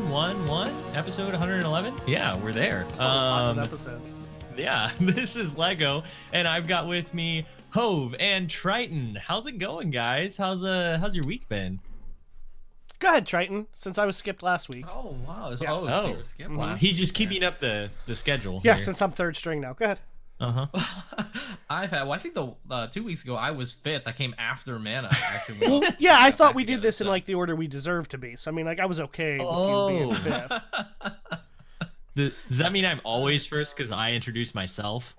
111, episode 111. Yeah, we're there. That's a lot of episodes. Yeah, this is Lego, and I've got with me Hove and Triton. How's it going, guys? How's your week been? Go ahead, Triton, since I was skipped last week. Oh, wow. So you were skipped last He's just keeping up the schedule. Yeah, here. since I'm third string now. Go ahead. I think the 2 weeks ago I was fifth. I came after Mana. Actually. Well, yeah, I thought we did this in like the order we deserved to be. So I mean, like I was okay with you being fifth. Does that mean I'm always first because I introduced myself?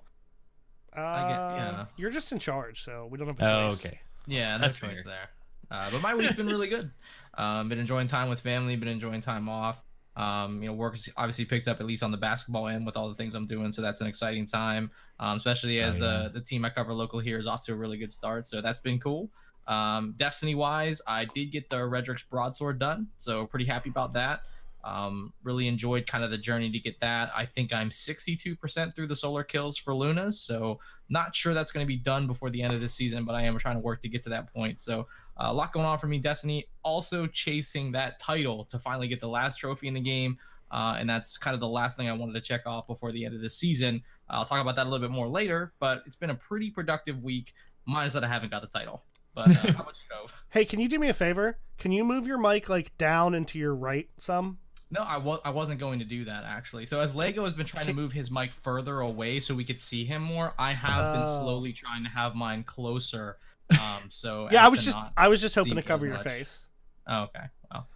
Yeah. You're just in charge, so we don't have a choice. Oh, okay. Yeah, That's no choice fair. there. But my week's been really good. Been enjoying time with family. Been enjoying time off. Work has obviously picked up at least on the basketball end with all the things I'm doing, so that's an exciting time. Especially as the team I cover local here is off to a really good start, so that's been cool. Destiny wise, I did get the Redrix broadsword done, so pretty happy about that. Really enjoyed kind of the journey to get that. I think I'm 62% through the solar kills for Lunas, so not sure that's going to be done before the end of this season, but I am trying to work to get to that point. So a lot going on for me. Destiny also chasing that title to finally get the last trophy in the game, and that's kind of the last thing I wanted to check off before the end of the season. I'll talk about that a little bit more later, but it's been a pretty productive week, minus that I haven't got the title. But how about you go? Hey, can you do me a favor? Can you move your mic like down and to your right some? No, I wasn't going to do that, actually. So as Lego has been trying to move his mic further away so we could see him more, I have been slowly trying to have mine closer. So yeah, I was just hoping to cover your face. Oh, okay. Well.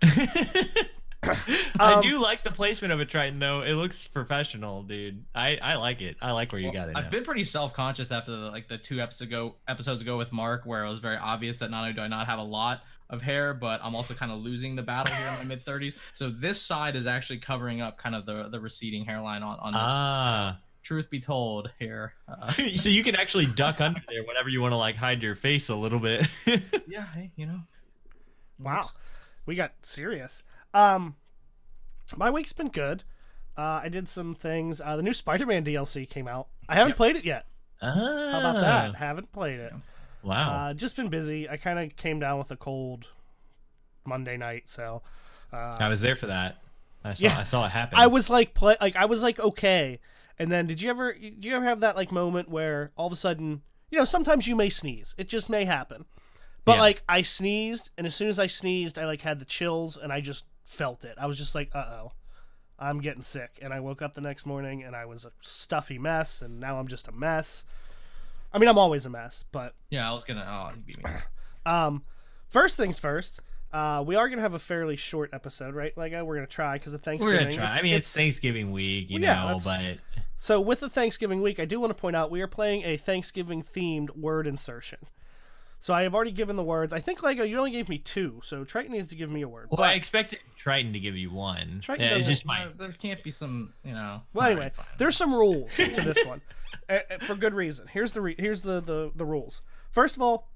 I do like the placement of a Triton, though. It looks professional, dude. I like it. I like where you got it. I've been pretty self-conscious after the 2 episodes ago with Mark, where it was very obvious that not only do I not have a lot of hair, but I'm also kind of losing the battle here in my mid-30s. So this side is actually covering up kind of the receding hairline on this side. So, truth be told here. So you can actually duck under there whenever you want to like hide your face a little bit. Yeah, hey, you know. Wow. We got serious. My week's been good. I did some things. The new Spider-Man DLC came out. I haven't played it yet. How about that? Haven't played it. Wow. Just been busy. I kind of came down with a cold Monday night, so I was there for that. I saw it happen. I was like okay. And then did you ever have that like moment where all of a sudden, sometimes you may sneeze. It just may happen. But like I sneezed, and as soon as I sneezed, I like had the chills and I just felt it. I was just like, "Uh-oh. I'm getting sick." And I woke up the next morning and I was a stuffy mess, and now I'm just a mess. I mean, I'm always a mess, but yeah, I was gonna. You beat me. First things first. We are gonna have a fairly short episode, right, Lego? We're gonna try because of Thanksgiving. We're gonna try. It's Thanksgiving week, but so with the Thanksgiving week, I do want to point out we are playing a Thanksgiving themed word insertion. So I have already given the words. I think, Lego, you only gave me 2, so Triton needs to give me a word. Well, I expected Triton to give you 1. It's just there can't be some, Well, anyway, there's some rules to this one, for good reason. Here's the rules. First of all,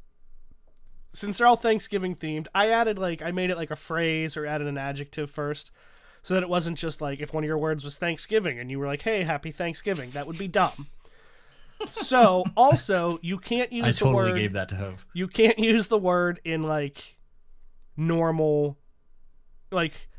since they're all Thanksgiving themed, I made it like a phrase or added an adjective first, so that it wasn't just like if one of your words was Thanksgiving and you were like, "Hey, happy Thanksgiving," that would be dumb. So, also, you can't use the word... I totally gave that to Hove. You can't use the word in, like, normal... Like,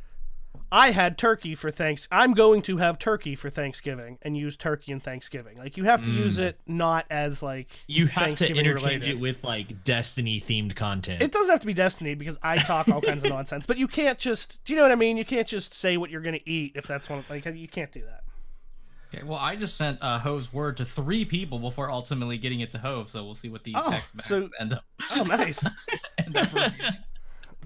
I had turkey for I'm going to have turkey for Thanksgiving, and use turkey and Thanksgiving. Like, you have to use it not as, like, you have Thanksgiving to interchange related. It with, like, Destiny-themed content. It doesn't have to be Destiny, because I talk all kinds of nonsense. But you can't just... Do you know what I mean? You can't just say what you're going to eat if that's one... Like, you can't do that. Okay, well, I just sent Hove's word to 3 people before ultimately getting it to Hove, so we'll see what the text back end up. Oh, nice. end up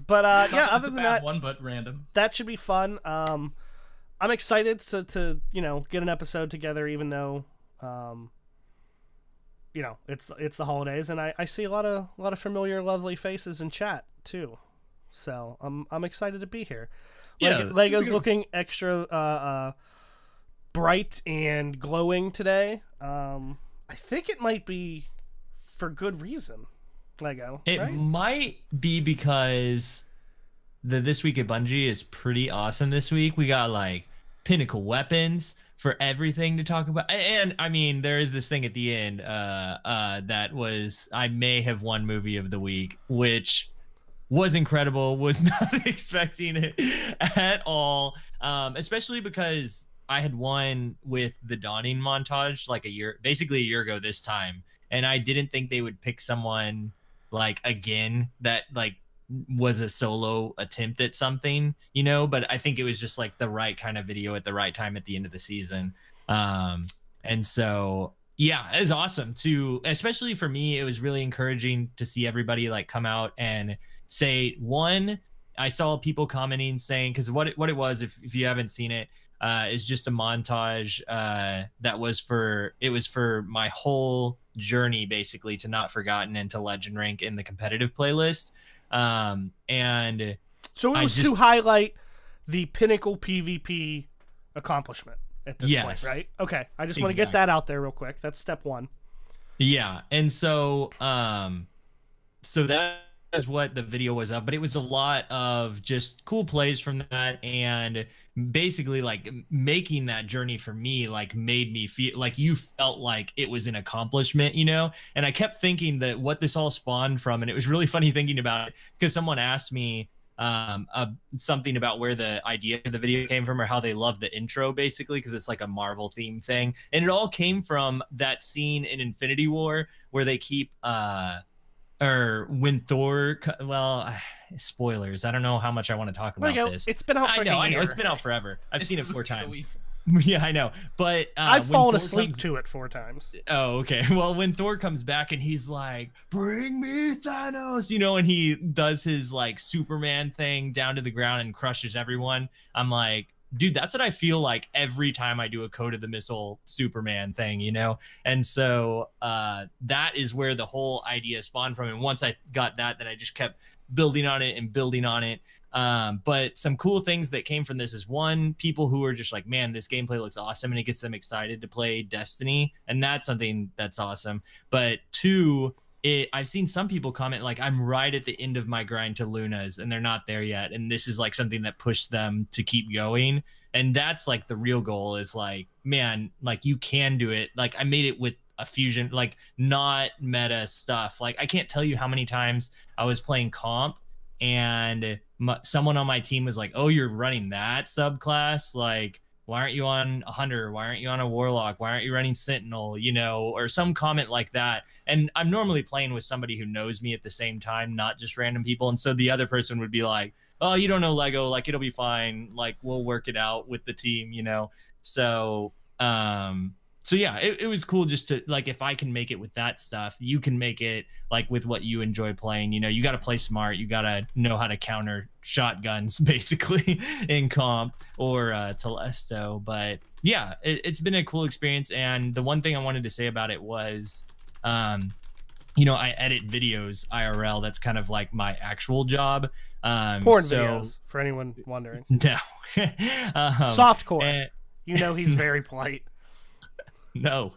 but yeah, other than that, one but random. That should be fun. I'm excited to get an episode together, even though it's the holidays, and I see a lot of familiar, lovely faces in chat too. So I'm excited to be here. Lego's looking extra bright and glowing today. I think it might be for good reason. Lego, it right? might be because This Week at Bungie is pretty awesome this week. We got like Pinnacle weapons for everything to talk about, and I mean there is this thing at the end that was I may have won movie of the week, which was incredible. Was not expecting it at all. Especially because I had won with the Dawning montage like basically a year ago this time, and I didn't think they would pick someone like again that like was a solo attempt at something, but I think it was just like the right kind of video at the right time at the end of the season. And so yeah, it was awesome to, especially for me, it was really encouraging to see everybody like come out and say, one, I saw people commenting saying, because what it was, if you haven't seen it, is just a montage that was for my whole journey basically to Not Forgotten and to Legend Rank in the competitive playlist. And so it was to highlight the Pinnacle PvP accomplishment at this point, right? Okay, I just want to get that out there real quick. That's step one. Yeah, and so so that is what the video was of, but it was a lot of just cool plays from that, and basically like making that journey for me like made me feel like you felt like it was an accomplishment, and I kept thinking that what this all spawned from, and it was really funny thinking about it because someone asked me something about where the idea of the video came from or how they love the intro basically because it's like a Marvel theme thing, and it all came from that scene in Infinity War where they keep or when Thor, spoilers. I don't know how much I want to talk about this. It's been out for a year. I know. It's been out forever. I've seen it 4 times. Yeah, I know. But I've fallen asleep to it 4 times. Oh, okay. Well, when Thor comes back and he's like, "Bring me Thanos," and he does his like Superman thing down to the ground and crushes everyone. I'm like, dude, that's what I feel like every time I do a Code of the Missile Superman thing, And so that is where the whole idea spawned from. And once I got that, then I just kept building on it and building on it. But some cool things that came from this is, one, people who are just like, man, this gameplay looks awesome, and it gets them excited to play Destiny. And that's something that's awesome. But 2, I've seen some people comment like, I'm right at the end of my grind to Luna's and they're not there yet, and this is like something that pushed them to keep going. And that's like the real goal is like, man, like you can do it. Like I made it with a fusion, like not meta stuff. Like I can't tell you how many times I was playing comp and someone on my team was like, "Oh, you're running that subclass? Like, why aren't you on a hunter? Why aren't you on a warlock? Why aren't you running sentinel?" Or some comment like that. And I'm normally playing with somebody who knows me at the same time, not just random people. And so the other person would be like, "Oh, you don't know Lego, like it'll be fine. Like we'll work it out with the team," So yeah, it was cool just to like, if I can make it with that stuff, you can make it like with what you enjoy playing. You got to play smart. You got to know how to counter shotguns basically in comp or Telesto. But yeah, it's been a cool experience. And the one thing I wanted to say about it was, I edit videos IRL. That's kind of like my actual job. Porn videos, for anyone wondering. No. Softcore. He's very polite. No.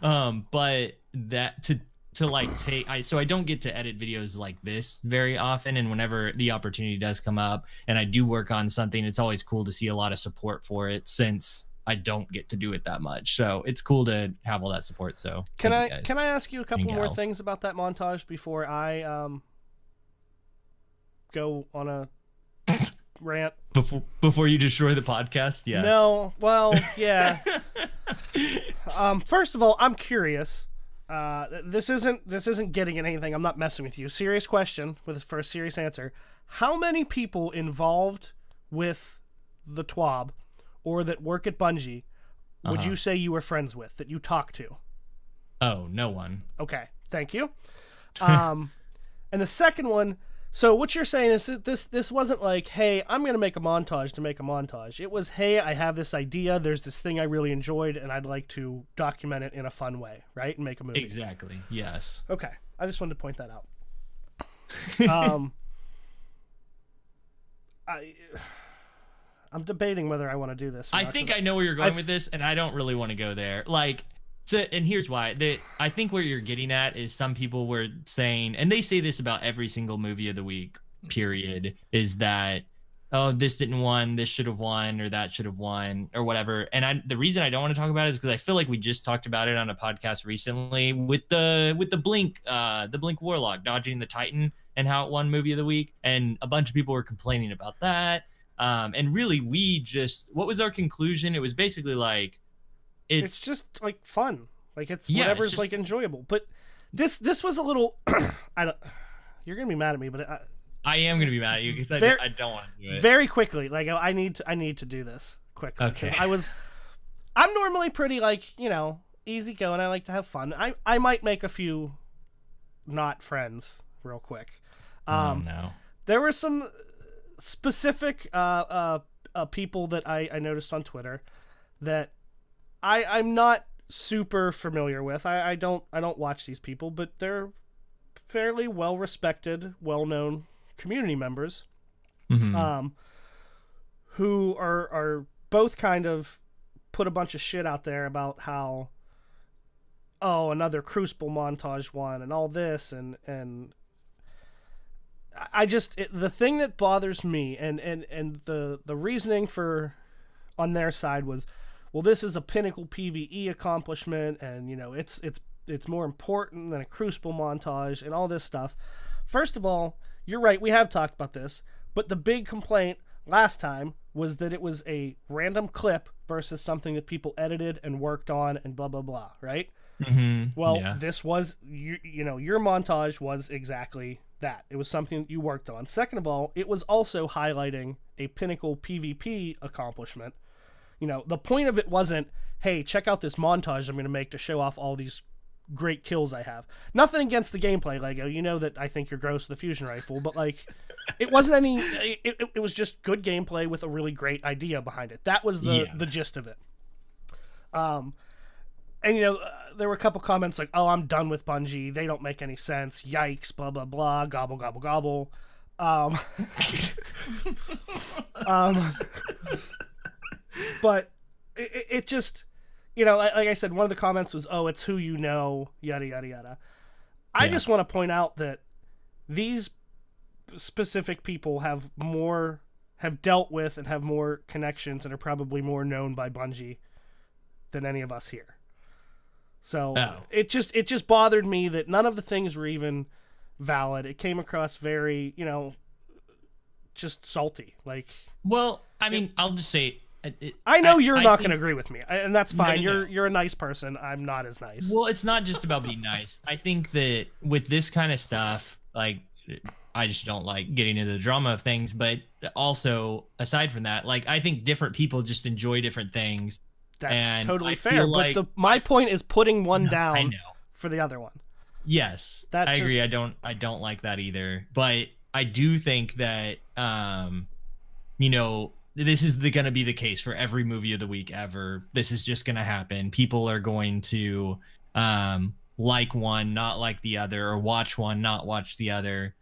But that to like take, so I don't get to edit videos like this very often, and whenever the opportunity does come up and I do work on something, it's always cool to see a lot of support for it since I don't get to do it that much. So it's cool to have all that support. So can I ask you a couple more things about that montage before I go on a rant? Before you destroy the podcast? Yes. No. Well, yeah. First of all, I'm curious. This isn't getting at anything. I'm not messing with you. Serious question for a serious answer. How many people involved with the TWAB or that work at Bungie would you say you were friends with, that you talked to? Oh, no one. Okay, thank you. And the second one, so what you're saying is that this wasn't like, hey, I'm going to make a montage to make a montage. It was, hey, I have this idea, there's this thing I really enjoyed, and I'd like to document it in a fun way, right? And make a movie. Exactly, yes. Okay, I just wanted to point that out. I'm debating whether I want to do this or I not, think I know where you're going with this, and I don't really want to go there. And here's why. I think where you're getting at is some people were saying, and they say this about every single movie of the week, period, is that, oh, this didn't won, this should have won, or that should have won, or whatever. And the reason I don't want to talk about it is because I feel like we just talked about it on a podcast recently with the Blink Warlock dodging the Titan and how it won movie of the week, and a bunch of people were complaining about that. And really, what was our conclusion? It was basically like, it's just like fun. Like it's Yeah, whatever's it's just- like enjoyable. But this was a little. I don't. You're gonna be mad at me, but I am gonna be mad at you because Very- I don't want to do it. very quickly, like I need to do this quickly because Okay. I'm normally pretty like easy going. I like to have fun. I might make a few not friends real quick. Oh no. There were some specific people that I noticed on Twitter that I'm not super familiar with. I don't watch these people, but they're fairly well respected, well known community members, Mhm. who are both kind of put a bunch of shit out there about how another Crucible montage one and all this and the thing that bothers me and the reasoning for on their side was, well, this is a Pinnacle PvE accomplishment and it's more important than a Crucible montage and all this stuff. First of all, you're right, we have talked about this, but the big complaint last time was that it was a random clip versus something that people edited and worked on and blah blah blah, right? Well, Yeah. this was your montage was exactly that. It was something that you worked on. Second of all, it was also highlighting a Pinnacle PvP accomplishment. The point of it wasn't, hey, check out this montage I'm going to make to show off all these great kills I have. Nothing against the gameplay, Lego. You know that I think you're gross with the fusion rifle, but like, it wasn't any. It was just good gameplay with a really great idea behind it. That was the gist of it. And there were a couple comments like, "Oh, I'm done with Bungie. They don't make any sense. Yikes! Blah blah blah. Gobble gobble gobble." But it just, like I said, one of the comments was, "Oh, it's who you know." Yada yada yada. I just want to point out that these specific people have dealt with and have more connections and are probably more known by Bungie than any of us here. So it just bothered me that none of the things were even valid. It came across very, just salty. Like, Well, I mean, I'll just say. I know you're not think- going to agree with me, and that's fine. No. You're a nice person. I'm not as nice. Well, it's not just about being nice. I think that with this kind of stuff, like, I just don't like getting into the drama of things. But also, aside from that, like, I think different people just enjoy different things. That's and totally I fair. feel But like- my point is putting one I down know. for the other one. Yes, That I agree. just- I don't like that either. But I do think that this is going to be the case for every movie of the week ever. This is just going to happen. People are going to like one, not like the other, or watch one, not watch the other.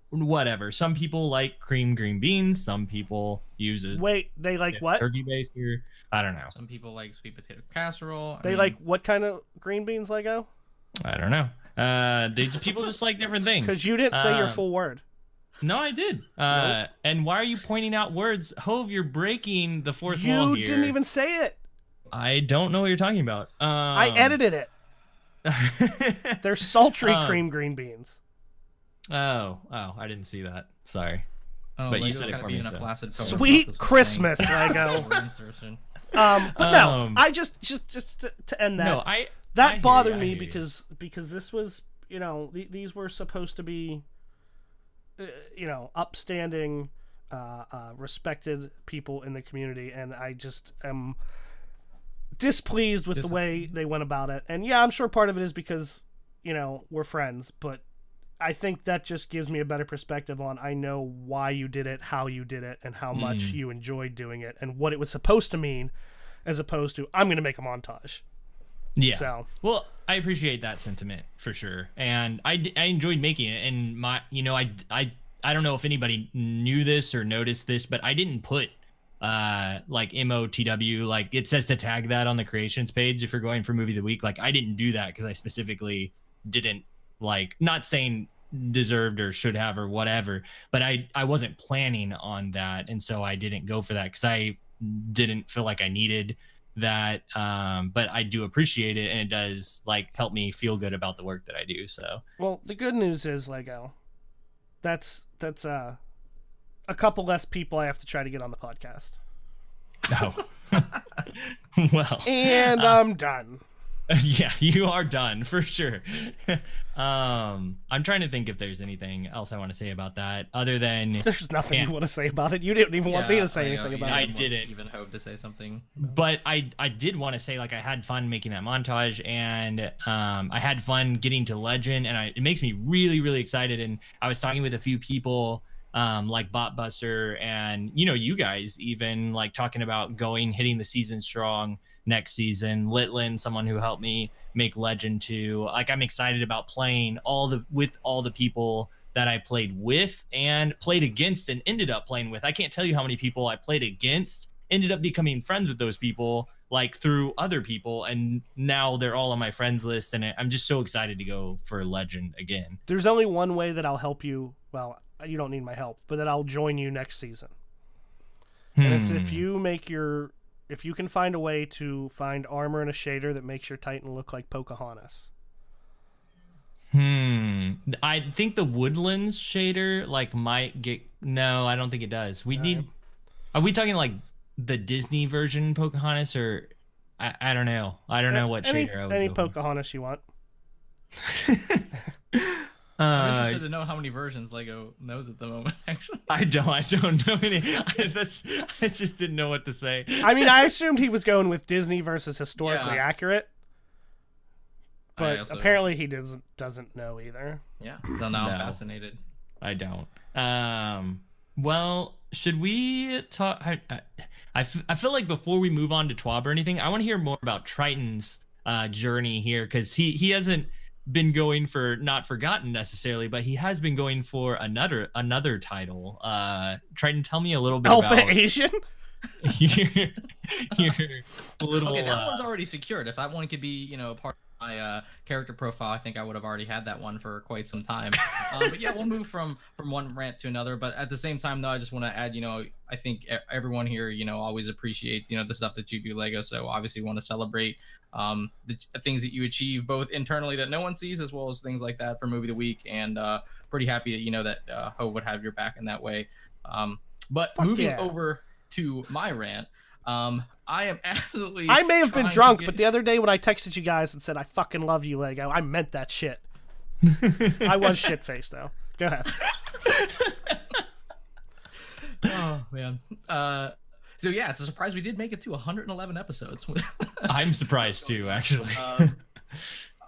Whatever. Some people like cream green beans. Some people use it. Wait, they like what? Turkey base here. I don't know. Some people like sweet potato casserole. They like what kind of green beans, Lego? I don't know. People just like different things. Because you didn't say your full word. No, I did. And why are you pointing out words? Hove, you're breaking the fourth wall You here. didn't even say it. I don't know what you're talking about. I edited it. They're sultry cream green beans. Oh, I didn't see that. Sorry. Oh, but you Lego's said it gotta for be me, in a so. flaccid color Sweet throughout this Christmas, thing. Lego. Insertion. But no, I just to end that. No, I that hear bothered you, I me hear you. because this was these were supposed to be upstanding, respected people in the community, and I just am displeased with the way they went about it. And yeah, I'm sure part of it is because we're friends, but I think that just gives me a better perspective on I know why you did it, how you did it, and how much you enjoyed doing it, and what it was supposed to mean, as opposed to I'm going to make a montage. Yeah. So well, I appreciate that sentiment for sure, and I enjoyed making it. And I don't know if anybody knew this or noticed this, but I didn't put like MOTW, like it says to tag that on the creations page if you're going for movie of the week. Like I didn't do that because I specifically didn't not saying deserved or should have or whatever, but I wasn't planning on that, and so I didn't go for that because I didn't feel like I needed that. But I do appreciate it, and it does help me feel good about the work that I do. So well, the good news is Lego. That's a couple less people I have to try to get on the podcast. No. Well. And I'm done. Yeah, you are done for sure. I'm trying to think if there's anything else I want to say about that other than there's nothing you want to say about it. You didn't even want me to say anything about it. I didn't even hope to say something. But I did want to say, like, I had fun making that montage, and I had fun getting to Legend, and it makes me really, really excited. And I was talking with a few people, like Botbuster and, you know, you guys even, like, talking about hitting the season strong next season. Litland, someone who helped me make Legend 2. Like, I'm excited about playing with all the people that I played with and played against and ended up playing with. I can't tell you how many people I played against, ended up becoming friends with those people, like, through other people, and now they're all on my friends list, and I'm just so excited to go for Legend again. There's only one way that I'll help you. Well, you don't need my help, but that I'll join you next season. And it's if you can find a way to find armor and a shader that makes your Titan look like Pocahontas. I think the Woodlands shader, like, might get... No, I don't think it does. Are we talking, like, the Disney version Pocahontas, or... I don't know. I don't know what shader I would Any go Pocahontas you want. I'm interested to know how many versions Lego knows at the moment, actually. I don't know any. I just didn't know what to say. I mean, I assumed he was going with Disney versus historically accurate, but apparently he doesn't know either. Yeah, so now I'm fascinated. I don't. Well, should we talk? I feel like before we move on to TWAB or anything, I want to hear more about Triton's journey here, because he hasn't been going for Not Forgotten necessarily, but he has been going for another title. Triton, tell me a little bit Alpha about Asian. your little. Okay, that one's already secured. If that one could be, you know, part of my character profile, I think I would have already had that one for quite some time. But yeah, we'll move from one rant to another. But at the same time, though, I just want to add, you know, I think everyone here, you know, always appreciates, you know, the stuff that you do, Lego. So obviously want to celebrate the things that you achieve both internally that no one sees, as well as things like that for Movie of the Week. And pretty happy that, you know, that Ho would have your back in that way. But moving over to my rant, I am absolutely... I may have been drunk, but the other day when I texted you guys and said, I fucking love you, Lego, I meant that shit. I was shit-faced, though. Go ahead. Oh, man. So, yeah, it's a surprise we did make it to 111 episodes. I'm surprised, too, actually.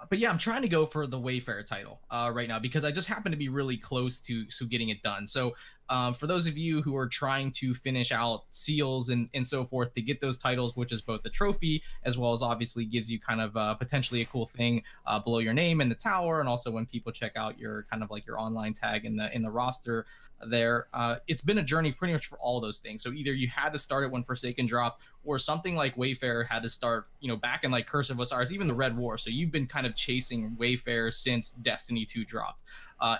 But yeah, I'm trying to go for the Wayfarer title right now, because I just happen to be really close to getting it done. So for those of you who are trying to finish out seals and so forth to get those titles, which is both a trophy as well as obviously gives you kind of potentially a cool thing below your name in the tower, and also when people check out your kind of like your online tag in the roster there, it's been a journey pretty much for all those things. So either you had to start it when Forsaken dropped, or something like Wayfarer had to start, you know, back in like Curse of Osiris, even the Red War. So you've been kind of chasing Wayfarer since Destiny 2 dropped.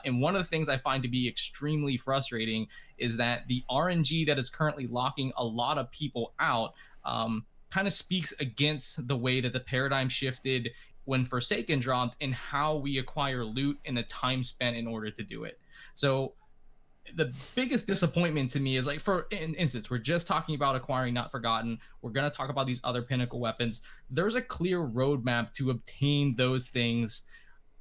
And one of the things I find to be extremely frustrating is that the RNG that is currently locking a lot of people out kind of speaks against the way that the paradigm shifted when Forsaken dropped and how we acquire loot and the time spent in order to do it. So the biggest disappointment to me is, like, for instance, we're just talking about acquiring Not Forgotten. We're going to talk about these other Pinnacle weapons. There's a clear roadmap to obtain those things,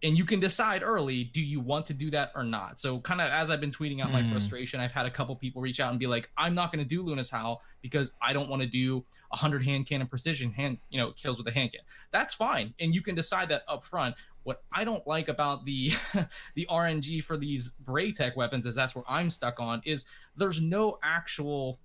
and you can decide early, do you want to do that or not? So kind of as I've been tweeting out my frustration, I've had a couple people reach out and be like, I'm not going to do Luna's Howl because I don't want to do 100 hand cannon precision kills with a hand cannon. That's fine, and you can decide that up front. What I don't like about the RNG for these Braytech weapons, is that's where I'm stuck on, is there's no actual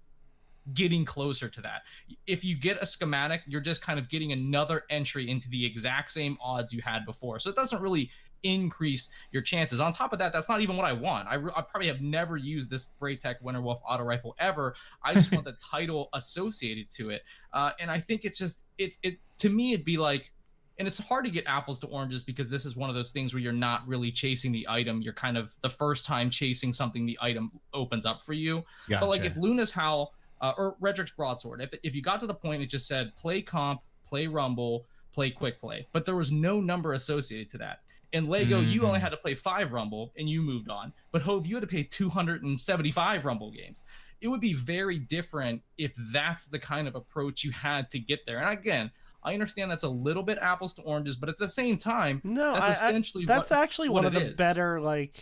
getting closer to that. If you get a schematic, you're just kind of getting another entry into the exact same odds you had before. So it doesn't really increase your chances. On top of that, that's not even what I want. I probably have never used this Braytech Winterwolf auto rifle ever. I just want the title associated to it. And I think it's just, it to me, it'd be like, and it's hard to get apples to oranges, because this is one of those things where you're not really chasing the item. You're kind of the first time chasing something the item opens up for you. Gotcha. But like if Luna's Howl or Redrick's Broadsword, if you got to the point, it just said play comp, play rumble, play quick play, but there was no number associated to that. In Lego, you only had to play 5 Rumble and you moved on. But Hove, you had to play 275 Rumble games. It would be very different if that's the kind of approach you had to get there. And again, I understand that's a little bit apples to oranges, but at the same time, no, that's essentially that's actually one of the is. better like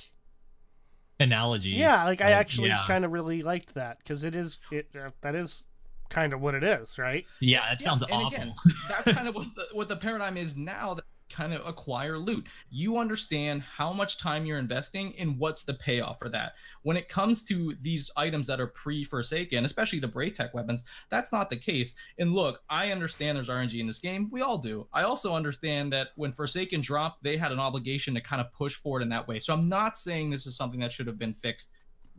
analogies. Yeah, like I actually kind of really liked that because that is kind of what it is, right? Yeah, that sounds awful. Again, that's kind of what the paradigm is now. That kind of acquire loot. You understand how much time you're investing and what's the payoff for that. When it comes to these items that are pre-Forsaken, especially the Braytech weapons, that's not the case. And look, I understand there's RNG in this game. We all do. I also understand that when Forsaken dropped, they had an obligation to kind of push forward in that way. So I'm not saying this is something that should have been fixed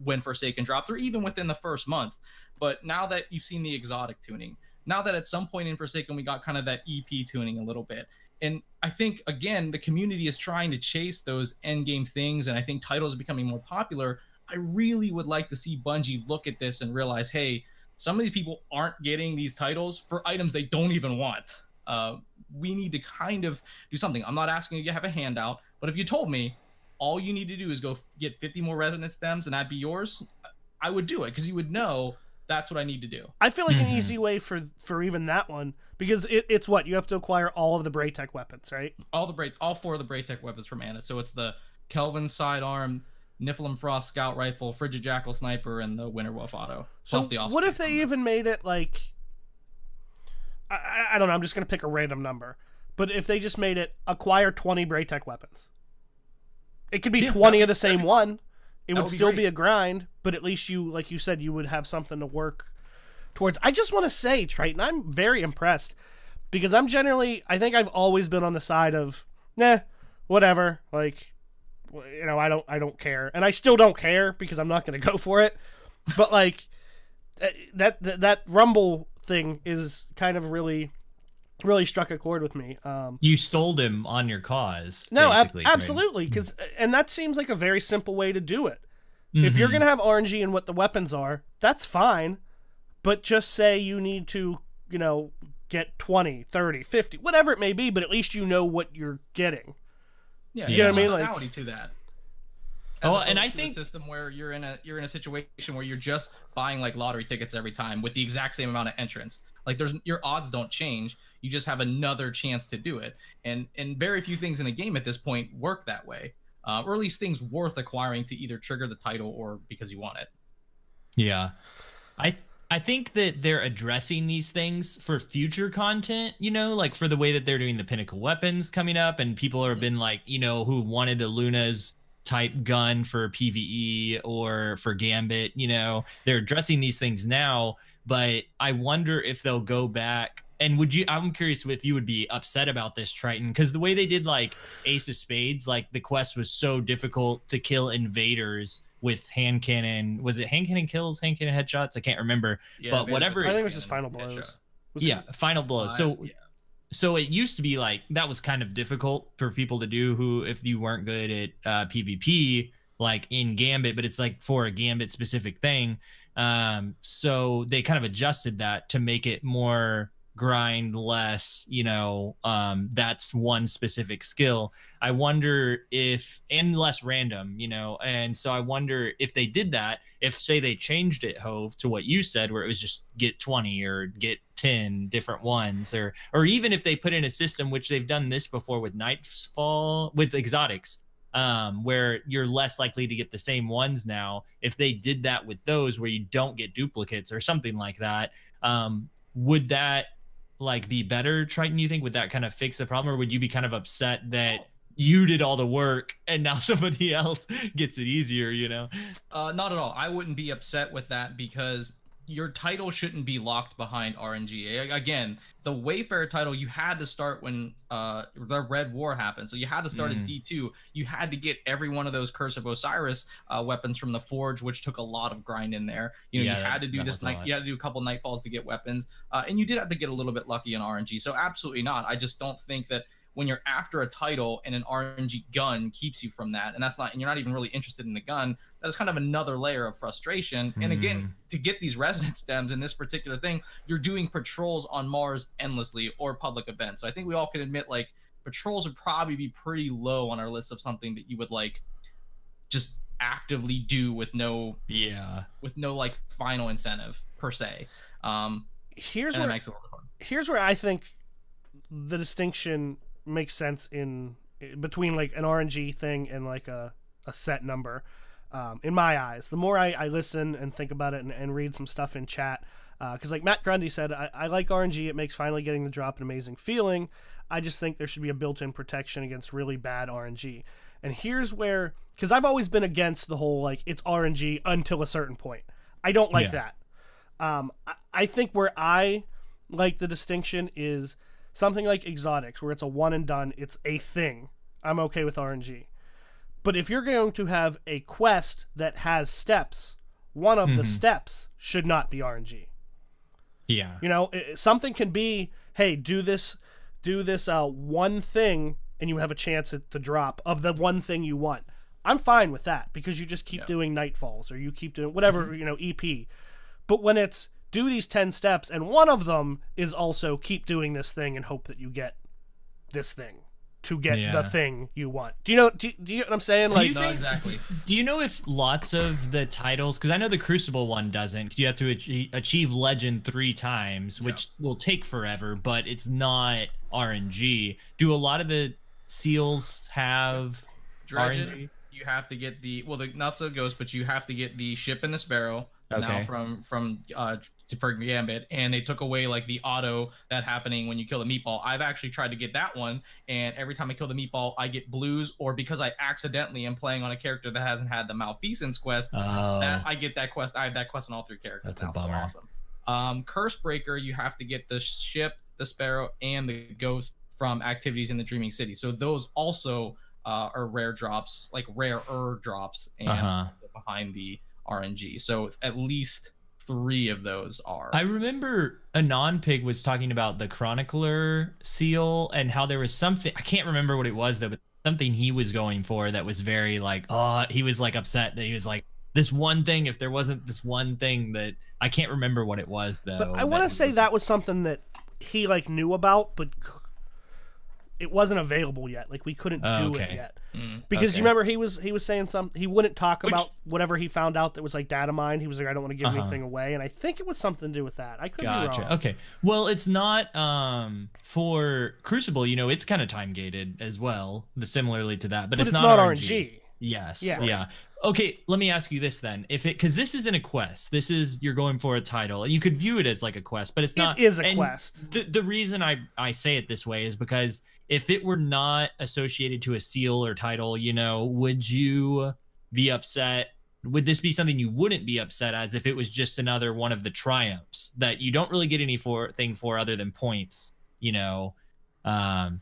when Forsaken dropped or even within the first month. But now that you've seen the exotic tuning, now that at some point in Forsaken we got kind of that EP tuning a little bit, and I think, again, the community is trying to chase those endgame things, and I think titles are becoming more popular. I really would like to see Bungie look at this and realize, hey, some of these people aren't getting these titles for items they don't even want. We need to kind of do something. I'm not asking you to have a handout, but if you told me all you need to do is go get 50 more resonance stems and that'd be yours, I would do it because you would know that's what I need to do. I feel like an easy way for even that one, because it's what you have to acquire all of the Braytech weapons, right? All 4 of the Braytech weapons from Anna. So it's the Kelvin sidearm, Niflheim Frost Scout Rifle, Frigid Jackal Sniper, and the Winter Wolf Auto. So what if they even made it like, I don't know, I'm just going to pick a random number, but if they just made it acquire 20 Braytech weapons, it could be 20 of the same one. It would still be a grind, but at least you, like you said, you would have something to work towards. I just want to say, Triton, I'm very impressed because I think I've always been on the side of, whatever. Like, you know, I don't care. And I still don't care because I'm not going to go for it. But like that Rumble thing is kind of really struck a chord with me. You sold him on your cause. No, absolutely, because and that seems like a very simple way to do it. If you're gonna have RNG in what the weapons are, that's fine, but just say you need to, you know, get 20, 30, 50, whatever it may be, but at least you know what you're getting. Yeah, you know what I mean? Like finality to that. And I think a system where you're in a situation where you're just buying like lottery tickets every time with the exact same amount of entrants. Like your odds don't change. You just have another chance to do it. And very few things in a game at this point work that way. Or at least things worth acquiring to either trigger the title or because you want it. Yeah. I think that they're addressing these things for future content, you know, like for the way that they're doing the Pinnacle weapons coming up, and people have been like, you know, who wanted a Luna's type gun for PvE or for Gambit, you know, they're addressing these things now, but I wonder if they'll go back. And I'm curious if you would be upset about this, Triton, because the way they did like Ace of Spades, like the quest was so difficult to kill invaders with hand cannon. Was it hand cannon kills, hand cannon headshots? I can't remember. Yeah, but whatever. I think it was just final blows. Final blows. So it used to be like that was kind of difficult for people to do who, if you weren't good at PvP, like in Gambit, but it's like for a Gambit specific thing. So they kind of adjusted that to make it more grind, less, you know, that's one specific skill. I wonder and less random, you know, and so I wonder if they did that, if say they changed it, Hove, to what you said, where it was just get 20 or get 10 different ones, or even if they put in a system, which they've done this before with Nightfall, with exotics, where you're less likely to get the same ones now. If they did that with those where you don't get duplicates or something like that, would that like be better, Triton? You think would that kind of fix the problem, or would you be kind of upset that you did all the work and now somebody else gets it easier, you know? Not at all. I wouldn't be upset with that because your title shouldn't be locked behind RNG. Again, the Wayfarer title, you had to start when the Red War happened. So you had to start at D2. You had to get every one of those Curse of Osiris weapons from the Forge, which took a lot of grind in there. You know, you had to do this night. You had to do a couple Nightfalls to get weapons. And you did have to get a little bit lucky in RNG. So absolutely not. I just don't think that when you're after a title and an RNG gun keeps you from that, and you're not even really interested in the gun, that is kind of another layer of frustration. And again, to get these resonance stems in this particular thing, you're doing patrols on Mars endlessly or public events. So I think we all can admit, like, patrols would probably be pretty low on our list of something that you would like just actively do with no like final incentive per se. Here's where I think the distinction makes sense in between like an RNG thing and like a set number. In my eyes, the more I listen and think about it and read some stuff in chat, because like Matt Grundy said, I like RNG. It makes finally getting the drop an amazing feeling. I just think there should be a built-in protection against really bad RNG. And here's where, because I've always been against the whole like it's RNG until a certain point. I don't like that. I think where I like the distinction is something like exotics, where it's a one and done. It's a thing. I'm okay with RNG. But if you're going to have a quest that has steps, one of the steps should not be RNG. Yeah. You know, something can be, hey, do this one thing, and you have a chance at the drop of the one thing you want. I'm fine with that because you just keep doing Nightfalls or you keep doing whatever, EP. But when it's do these 10 steps and one of them is also keep doing this thing and hope that you get this thing to get the thing you want. Do you know what I'm saying? Like, no, exactly. Do you know if lots of the titles, because I know the Crucible one doesn't, because you have to achieve Legend 3 times, which will take forever, but it's not RNG. Do a lot of the seals have RNG? You have to get not the ghost, but you have to get the ship in the Sparrow now from for Gambit, and they took away like the auto that happening when you kill a meatball. I've actually tried to get that one, and every time I kill the meatball, I get blues, or because I accidentally am playing on a character that hasn't had the Malfeasance quest, that I get that quest. I have that quest on all 3 characters. That's a bummer. So awesome. Curse Breaker, you have to get the ship, the Sparrow, and the ghost from activities in the Dreaming City. So those also are rare drops, like rarer drops, and behind the RNG. So at least 3 of those are. I remember Anon-Pig was talking about the Chronicler seal and how there was something, I can't remember what it was though, but something he was going for that was very like, he was like upset that he was like, this one thing, if there wasn't this one thing that, I can't remember what it was though. But I want to say that was something that he like knew about, but it wasn't available yet. Like we couldn't do it yet. Because you remember he was saying he wouldn't talk about whatever he found out that was like data mined. He was like, I don't want to give anything away, and I think it was something to do with that. I could be wrong. Okay. Well, it's not for Crucible. You know, it's kind of time gated as well, similarly to that, but it's not RNG. Yes. Yeah. Okay, let me ask you this then. Because this isn't a quest. This is, you're going for a title. You could view it as like a quest, but it's not. It is a quest. The reason I say it this way is because if it were not associated to a seal or title, you know, would you be upset? Would this be something you wouldn't be upset as if it was just another one of the triumphs that you don't really get anything for other than points, you know?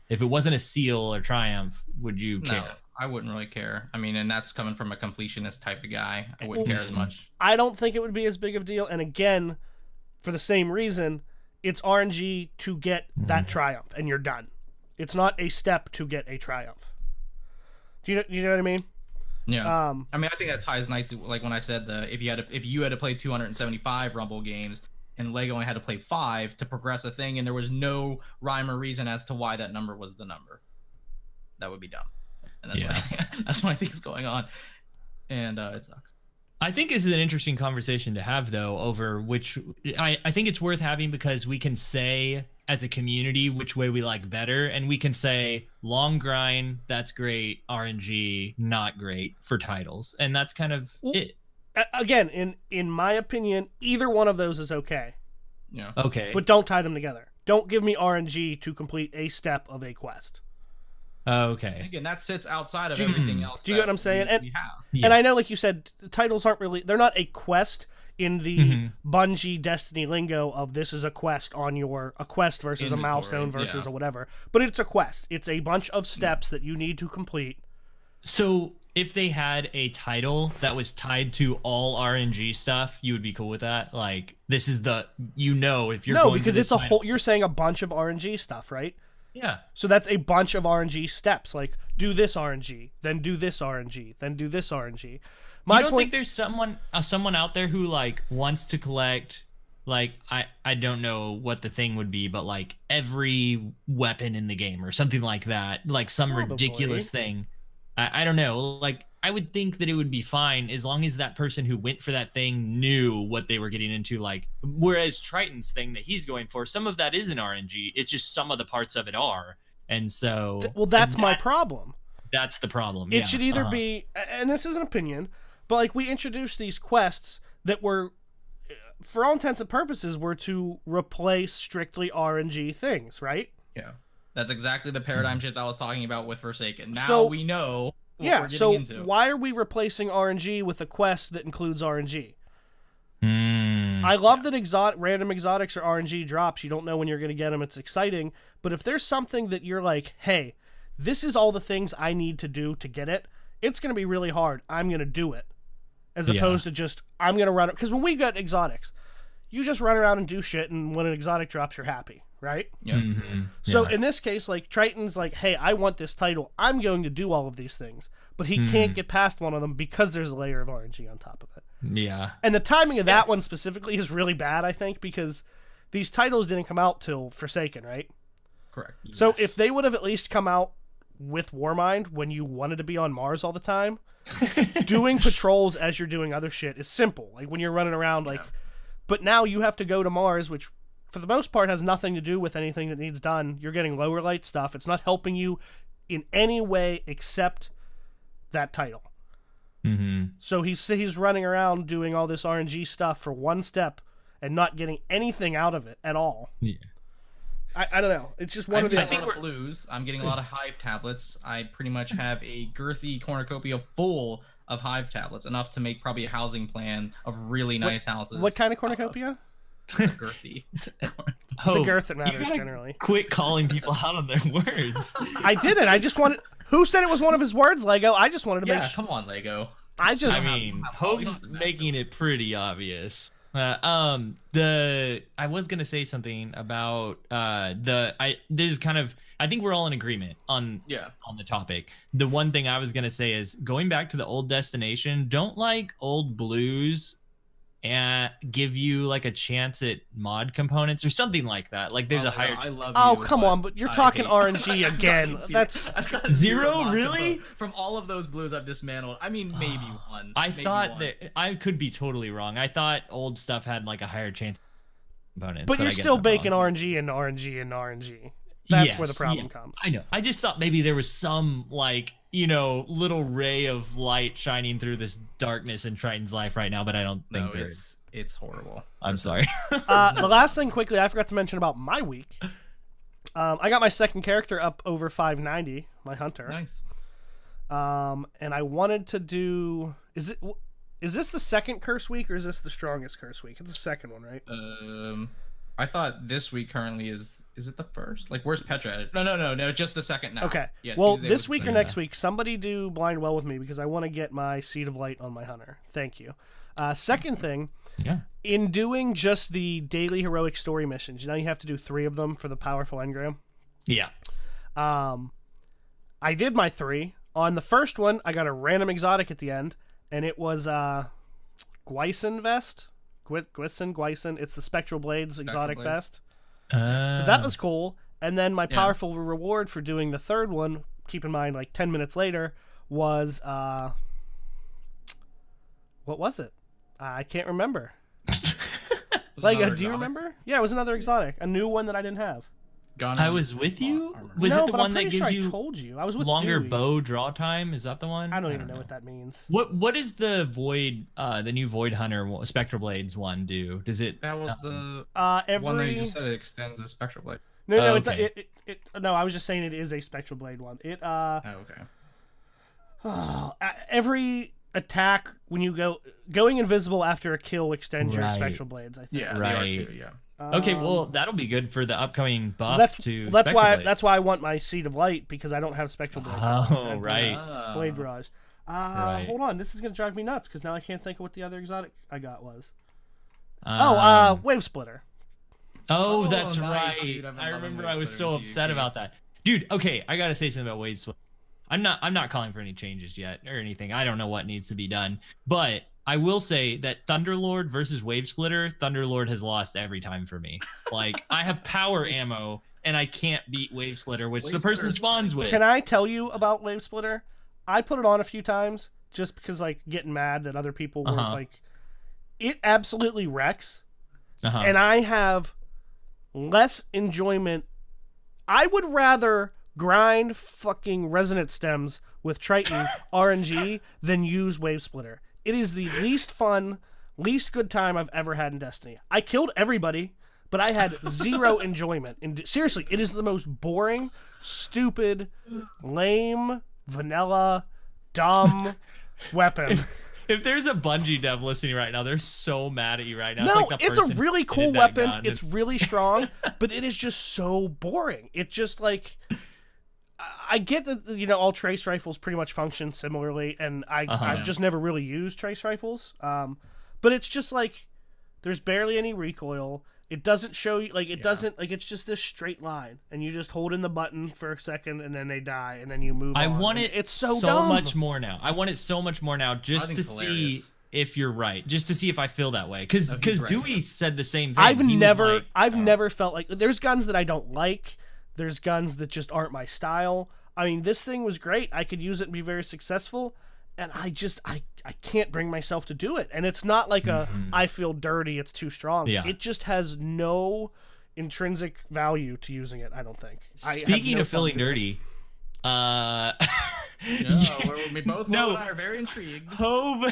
If it wasn't a seal or triumph, would you care? No, I wouldn't really care. I mean, and that's coming from a completionist type of guy. I wouldn't care as much. I don't think it would be as big of a deal. And again, for the same reason, it's RNG to get that triumph, and you're done. It's not a step to get a triumph. Do you know what I mean? Yeah. I mean, I think that ties nicely. Like when I said if you had to play 275 Rumble games and Lego only had to play 5 to progress a thing, and there was no rhyme or reason as to why that number was the number, that would be dumb. And that's what I think is going on, and it sucks. I think this is an interesting conversation to have, though, over which I think it's worth having, because we can say as a community which way we like better, and we can say long grind, that's great, RNG, not great for titles, and that's kind of it. Again, in my opinion, either one of those is okay. Yeah. Okay. But don't tie them together. Don't give me RNG to complete a step of a quest. Okay. And again, that sits outside of everything else. Do you get what I'm saying? We have. And I know, like you said, the titles aren't really, they're not a quest in the Bungie Destiny lingo of this is a quest on a quest versus a milestone versus a whatever. But it's a quest. It's a bunch of steps that you need to complete. So if they had a title that was tied to all RNG stuff, you would be cool with that? Like, this is if you're going because for it's a whole, you're saying a bunch of RNG stuff, right? Yeah. So that's a bunch of RNG steps. Like, do this RNG, then do this RNG, then do this RNG. You don't think there's someone out there who like wants to collect like I don't know what the thing would be, but like every weapon in the game or something like that, like some Probably. ridiculous thing. I don't know. Like I would think that it would be fine as long as that person who went for that thing knew what they were getting into. Like whereas Triton's thing that he's going for, some of that isn't RNG. It's just some of the parts of it are. And so Well, that's my problem. That's the problem. It should either be, and this is an opinion, but like we introduced these quests that were, for all intents and purposes, were to replace strictly RNG things, right? Yeah. That's exactly the paradigm shift I was talking about with Forsaken. Now So- we know what Yeah, we're getting so into. why are we replacing RNG with a quest that includes RNG? Hmm. I love that random exotics or RNG drops. You don't know when you're going to get them. It's exciting. But if there's something that you're like, hey, this is all the things I need to do to get it, it's going to be really hard. I'm going to do it. As opposed to just, I'm going to run it. Because when we get exotics, you just run around and do shit, and when an exotic drops, you're happy, right? Yeah. Mm-hmm. So in this case, like, Triton's like, hey, I want this title. I'm going to do all of these things. But he can't get past one of them because there's a layer of RNG on top of it. Yeah. And the timing of that one specifically is really bad, I think, because these titles didn't come out till Forsaken, right? Correct. So if they would have at least come out with Warmind when you wanted to be on Mars all the time, doing patrols as you're doing other shit is simple. Like when you're running around, like, but now you have to go to Mars, which for the most part has nothing to do with anything that needs done. You're getting lower light stuff. It's not helping you in any way except that title. Mm-hmm. So he's running around doing all this RNG stuff for one step and not getting anything out of it at all. Yeah. I don't know. It's just one of the. I think we're blues. I'm getting a lot of Hive tablets. I pretty much have a girthy cornucopia full of Hive tablets, enough to make probably a housing plan of really nice houses. What kind of cornucopia? Girthy. It's the girth that matters gotta generally. Quit calling people out on their words. I didn't. I just wanted. Who said it was one of his words, Lego? I just wanted to make Yeah, sure. come on, Lego. I just. I mean, Hope's making it pretty obvious. I was gonna say something about this is kind of, I think we're all in agreement on the topic. The one thing I was gonna say is going back to the old destination, don't like old blues and give you like a chance at mod components or something like that. Like there's a higher. I love Oh, you, come on, but you're talking hate- RNG I've again. gotten That's I've gotten Zero, mod really? combo from all of those blues I've dismantled. I mean, maybe one. I maybe thought one. that I could be totally wrong. I thought old stuff had like a higher chance components. but you're I guess still I'm baking wrong. RNG and RNG and RNG. That's where the Yes, problem yeah, comes. I know. I just thought maybe there was some like, little ray of light shining through this darkness in Triton's life right now, but I don't think No, there is. it's horrible. I'm sorry. The last thing quickly I forgot to mention about my week. I got my second character up over 590, my hunter. Nice. And I wanted to do. Is this the second curse week or is this the strongest curse week? It's the second one, right? I thought this week currently is it the first? Like, where's Petra at? No, just the second now. Okay. Yeah, well, Tuesday this was the week or second. next week, somebody do blind well with me because I want to get my Seed of Light on my hunter. Thank you. Second thing, Yeah. in doing just the daily heroic story missions, you have to do 3 of them for the powerful engram. Yeah. I did my 3. On the first one, I got a random exotic at the end, and it was Gwison vest. Gwison. It's the Spectral Blades exotic Blades. vest. So that was cool. And then my powerful reward for doing the third one, keep in mind, like 10 minutes later, was what was it? I can't remember. Like, do you remember? Yeah, it was another exotic, a new one that I didn't have. I was with you. Was no, it the but one I'm that pretty gives sure you I told you. I was with longer Dewey. bow draw time? Is that the one? I don't even know what that means. What is the void? The new Void Hunter Spectral Blades one do? Does it? That was the Every one that you just said it extends the spectral blade. no, Oh, it, okay. it no. I was just saying it is a Spectral Blade one. It Oh, okay. every attack when you going invisible after a kill extends your Right. Spectral Blades. I think. Yeah, Right. they are too. Yeah. Okay, well that'll be good for the upcoming buff That's to. that's Spectral why Blades. that's why I want my Seed of Light because I don't have Spectral Blades. Oh, on. right. Blade Barrage. Right. Hold on, this is gonna drive me nuts because now I can't think of what the other exotic I got was. Wave Splitter. Oh, that's nice, right. dude. I've been I loving remember Wave I was Splitter so with you, upset dude. about that. Dude, okay, I gotta say something about Wade Splitter. I'm not calling for any changes yet or anything. I don't know what needs to be done. But I will say that Thunderlord versus Wave Splitter, Thunderlord has lost every time for me. Like, I have power ammo, and I can't beat Wave Splitter, which the person spawns with. Can I tell you about Wave Splitter? I put it on a few times just because, like, getting mad that other people were, like... It absolutely wrecks. And I have less enjoyment. I would rather grind fucking resonant stems with Triton RNG than use Wave Splitter. It is the least fun, least good time I've ever had in Destiny. I killed everybody, but I had zero enjoyment. And seriously, it is the most boring, stupid, lame, vanilla, dumb weapon. If there's a Bungie dev listening right now, they're so mad at you right now. No, it's, like it's a really cool weapon. It's really strong, but it is just so boring. It's just like, I get that, you know, all trace rifles pretty much function similarly, and I've just never really used trace rifles. But it's just like, there's barely any recoil. It doesn't show you, like, it doesn't, like, it's just this straight line, and you just hold in the button for a second, and then they die, and then you move on. I want it it's so dumb. much more now. I want it so much more now just to see if you're right, just to see if I feel that way. Because Dewey said the same thing. I've never felt like, there's guns that I don't like. There's guns that just aren't my style. I mean, this thing was great. I could use it and be very successful. And I can't bring myself to do it. And it's not like I feel dirty, it's too strong. Yeah. It just has no intrinsic value to using it, I don't think. Speaking of feeling dirty, we both and I are very intrigued. Hove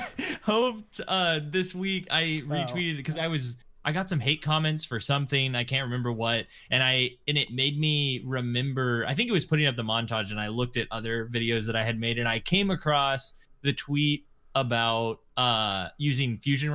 this week I retweeted because I got some hate comments for something, I can't remember what, and it made me remember, I think it was putting up the montage, and I looked at other videos that I had made, and I came across the tweet about using fusion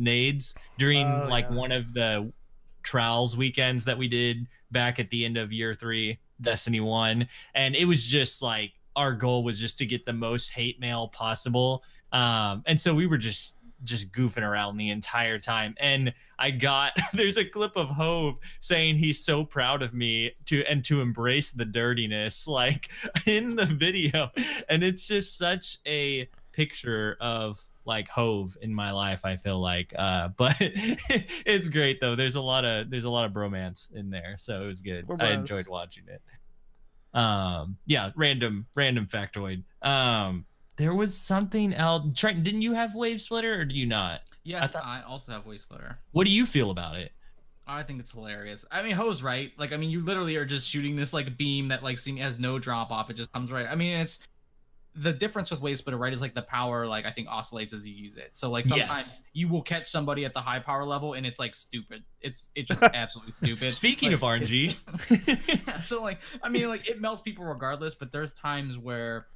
nades during one of the trials weekends that we did back at the end of year 3 Destiny 1, and it was just like our goal was just to get the most hate mail possible, and so we were just goofing around the entire time. And there's a clip of Hove saying he's so proud of me to embrace the dirtiness, like, in the video. And it's just such a picture of, like, Hove in my life, I feel like. But it's great though. There's a lot of bromance in there, so it was good. I enjoyed watching it. Random factoid. There was something else. Triton, didn't you have Wave Splitter, or do you not? Yes, I also have Wave Splitter. What do you feel about it? I think it's hilarious. I mean, Ho's right. Like, I mean, you literally are just shooting this, like, beam that, like, has no drop off. It just comes right. I mean, it's the difference with Wave Splitter, right, is, like, the power, like, I think oscillates as you use it. So, like, sometimes you will catch somebody at the high power level, and it's, like, stupid. It's just absolutely stupid. Speaking of RNG. So, like, I mean, like, it melts people regardless, but there's times where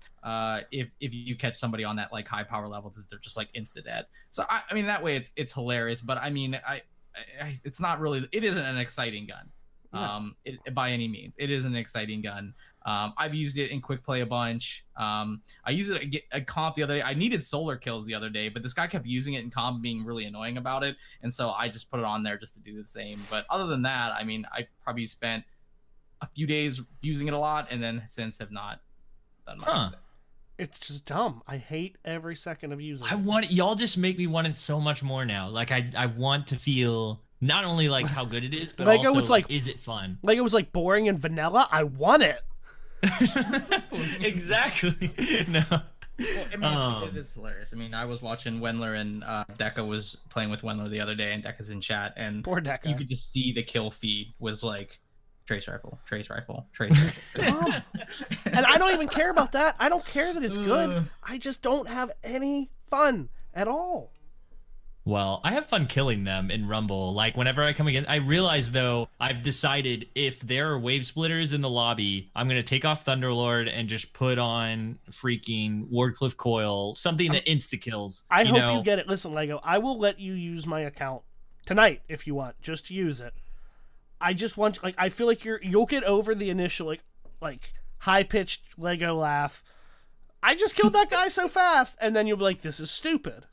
if you catch somebody on that, like, high power level, that they're just, like, insta-dead. So, I mean, that way it's hilarious, but, I mean, it's not really, it isn't an exciting gun. By any means. It is an exciting gun. I've used it in quick play a bunch. I used it at comp the other day. I needed solar kills the other day, but this guy kept using it in comp, being really annoying about it, and so I just put it on there just to do the same. But other than that, I mean, I probably spent a few days using it a lot, and then since have not done much of it. It's just dumb. I hate every second of using it. Y'all just make me want it so much more now. Like, I want to feel not only like how good it is, but like, also, it was like, is it fun? Like, it was like boring and vanilla. I want it. Exactly. No. Well, I mean, it is hilarious. I mean, I was watching Wendler, and Deca was playing with Wendler the other day, and Deca's in chat, and poor Deca. You could just see the kill feed was like trace rifle. It's dumb. And I don't even care about that. I don't care that it's good. I just don't have any fun at all. Well, I have fun killing them in Rumble. Like, whenever I come again, I realize, though, I've decided if there are wave splitters in the lobby, I'm going to take off Thunderlord and just put on freaking Wardcliff Coil, something that insta-kills. I hope you get it. Listen, Lego, I will let you use my account tonight if you want, just to use it. I just want, like, I feel like you'll get over the initial, like high-pitched Lego laugh. I just killed that guy so fast, and then you'll be like, this is stupid.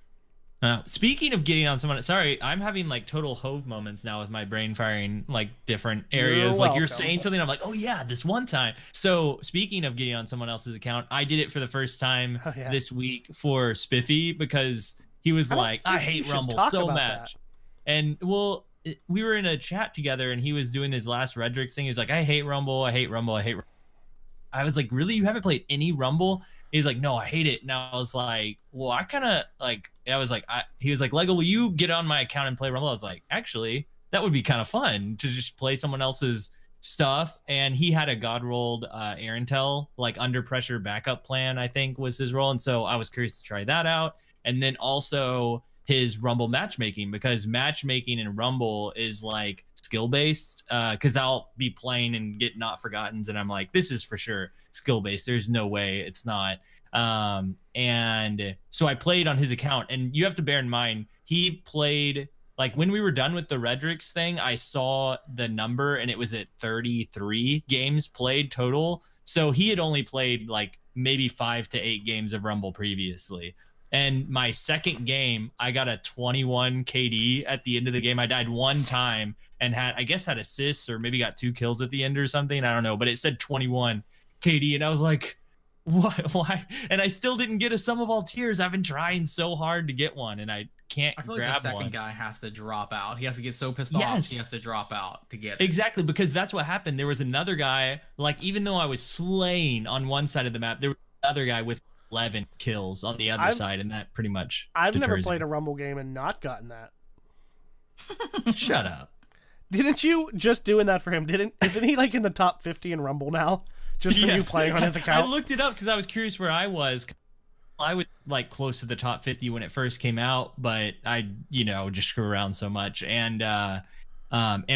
Speaking of getting on someone, sorry, I'm having like total Hove moments now with my brain firing like different areas. Like you're saying something, I'm like, oh yeah, this one time. So speaking of getting on someone else's account, I did it for the first time this week for Spiffy because he was like, I hate Rumble so much. And well, we were in a chat together and he was doing his last Redrix thing. He was like, I hate Rumble, I hate Rumble, I hate Rumble. I was like, really? You haven't played any Rumble? He's like, no, I hate it. And I was like, well, I kind of like, I was like, he was like, Lego, will you get on my account and play Rumble? I was like, actually, that would be kind of fun to just play someone else's stuff. And he had a God rolled Arantel, like under pressure backup plan, I think was his role. And so I was curious to try that out. And then also his Rumble matchmaking, because matchmaking in Rumble is like skill based, because I'll be playing and get not forgottens. And I'm like, this is for sure skill based. There's no way it's not. And so I played on his account, and you have to bear in mind, he played like when we were done with the Redrix thing, I saw the number and it was at 33 games played total. So he had only played like maybe 5 to 8 games of Rumble previously. And my second game, I got a 21 KD at the end of the game. I died one time and had assists or maybe got 2 kills at the end or something. I don't know, but it said 21 KD. And I was like, what? Why? And I still didn't get a sum of all tiers. I've been trying so hard to get one, and I can't grab one. I feel like the second guy has to drop out. He has to get so pissed off, he has to drop out to get it. Exactly, because that's what happened. There was another guy, like, even though I was slaying on one side of the map, there was another guy with 11 kills on the other side, and that pretty much I've never played a Rumble game and not gotten that. Shut up. Didn't you just doing that for him? Isn't he like in the top 50 in Rumble now? Just from you playing on his account? I looked it up because I was curious where I was. I was like close to the top 50 when it first came out, but I, just screw around so much. And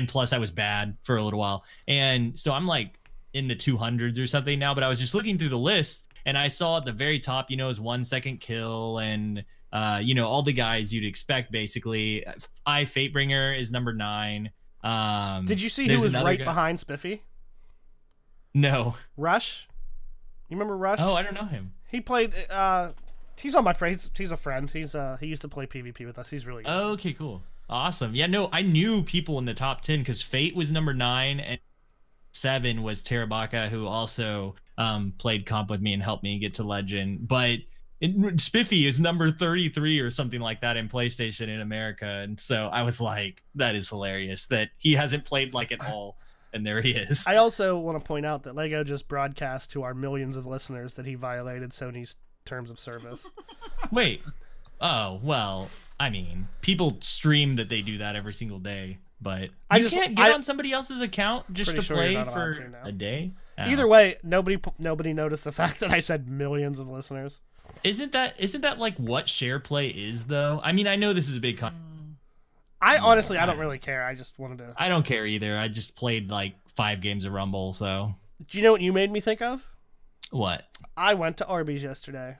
plus I was bad for a little while. And so I'm like in the 200s or something now, but I was just looking through the list and I saw at the very top, is 1 second kill and, all the guys you'd expect basically. Fatebringer is number 9. Did you see who was right behind Spiffy? No. Rush? You remember Rush? Oh, I don't know him. He played he's on my friend. He's a friend. He used to play PvP with us. He's really good. Oh, okay, cool. Awesome. Yeah, no, I knew people in the top 10 cuz Fate was number 9 and 7 was Terabaka, who also played comp with me and helped me get to legend. But Spiffy is number 33 or something like that in PlayStation in America. And so I was like, that is hilarious that he hasn't played like at all. And there he is. I also want to point out that Lego just broadcast to our millions of listeners that he violated Sony's terms of service. Wait. Oh, well, I mean, people stream that they do that every single day, but you can't get on somebody else's account just to play for a day? Oh. Either way, nobody noticed the fact that I said millions of listeners. Isn't that like what share play is, though? I mean, I know this is a big I don't really care. I just wanted to. I don't care either. I just played like 5 games of Rumble, so. Do you know what you made me think of? What? I went to Arby's yesterday.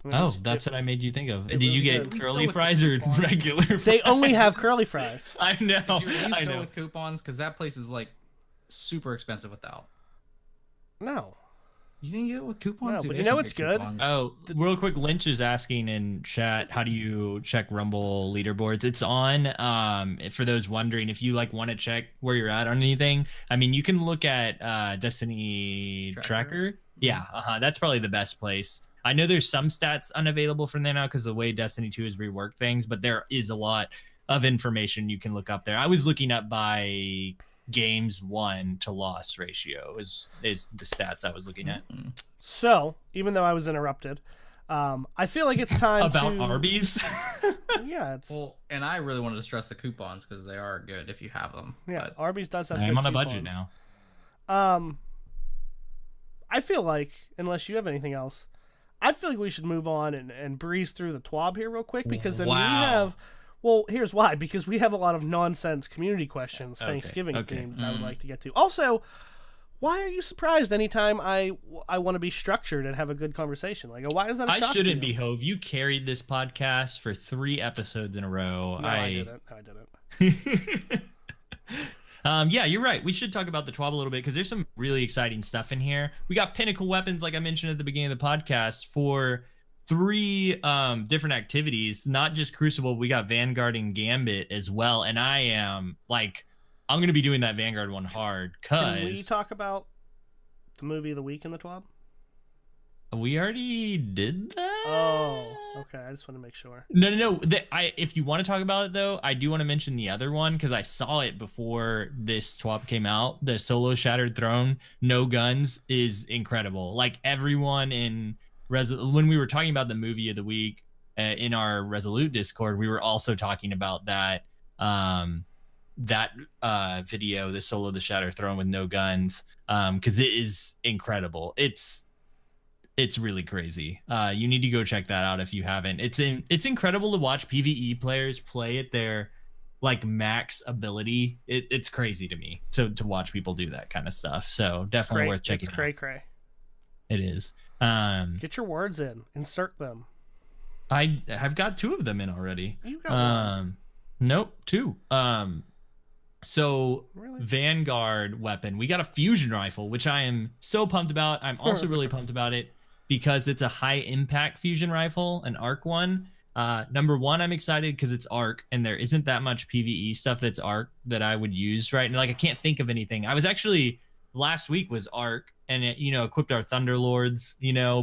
That's what I made you think of. Did you get curly fries or regular fries? They only have curly fries. I know. Did you at least go with coupons? Because that place is like super expensive without. No. You didn't get it with coupons? No, but it's good. Coupons. Oh, real quick, Lynch is asking in chat, how do you check Rumble leaderboards? It's on. For those wondering, if you like want to check where you're at on anything, I mean, you can look at Destiny Tracker. Yeah, that's probably the best place. I know there's some stats unavailable from there now because the way Destiny 2 has reworked things, but there is a lot of information you can look up there. I was looking up by games won to loss ratio is the stats I was looking at. So even though I was interrupted, I feel like it's time about Arby's. Yeah, it's and I really wanted to stress the coupons because they are good if you have them. Yeah, but Arby's does have. I'm on a budget now. I feel like unless you have anything else, I feel like we should move on and breeze through the TWAB here real quick because then we have. Well, here's why. Because we have a lot of nonsense community questions, Thanksgiving themed that I would like to get to. Also, why are you surprised anytime I want to be structured and have a good conversation? Like, why is that a shock? I shouldn't be, Hove. You carried this podcast for 3 episodes in a row. No, I didn't. Yeah, you're right. We should talk about the TWAB a little bit because there's some really exciting stuff in here. We got Pinnacle weapons, like I mentioned at the beginning of the podcast, for 3 different activities, not just Crucible. We got Vanguard and Gambit as well, and I am like, I'm gonna be doing that Vanguard one hard. Can we talk about the movie of the week in the TWAB? We already did that. Oh, okay. I just want to make sure. No. If you want to talk about it though, I do want to mention the other one because I saw it before this TWAB came out. The Solo Shattered Throne, no guns, is incredible. Like everyone in when we were talking about the movie of the week in our Resolute Discord, we were also talking about that video, the Solo the Shattered Throne with no guns, because it is incredible. It's really crazy. You need to go check that out if you haven't. It's incredible to watch PvE players play at their like max ability. It's crazy to me to watch people do that kind of stuff. So definitely worth checking. It's cray. It is. Get your words in. Insert them. I've got 2 of them in already. You got one. Nope, 2. So Really? Vanguard weapon. We got a fusion rifle, which I am so pumped about. I'm also really pumped about it because it's a high impact fusion rifle, an arc one. Number 1, I'm excited because it's arc and there isn't that much PvE stuff that's arc that I would use right now. Like I can't think of anything. I was actually last week was arc and it, equipped our Thunderlords,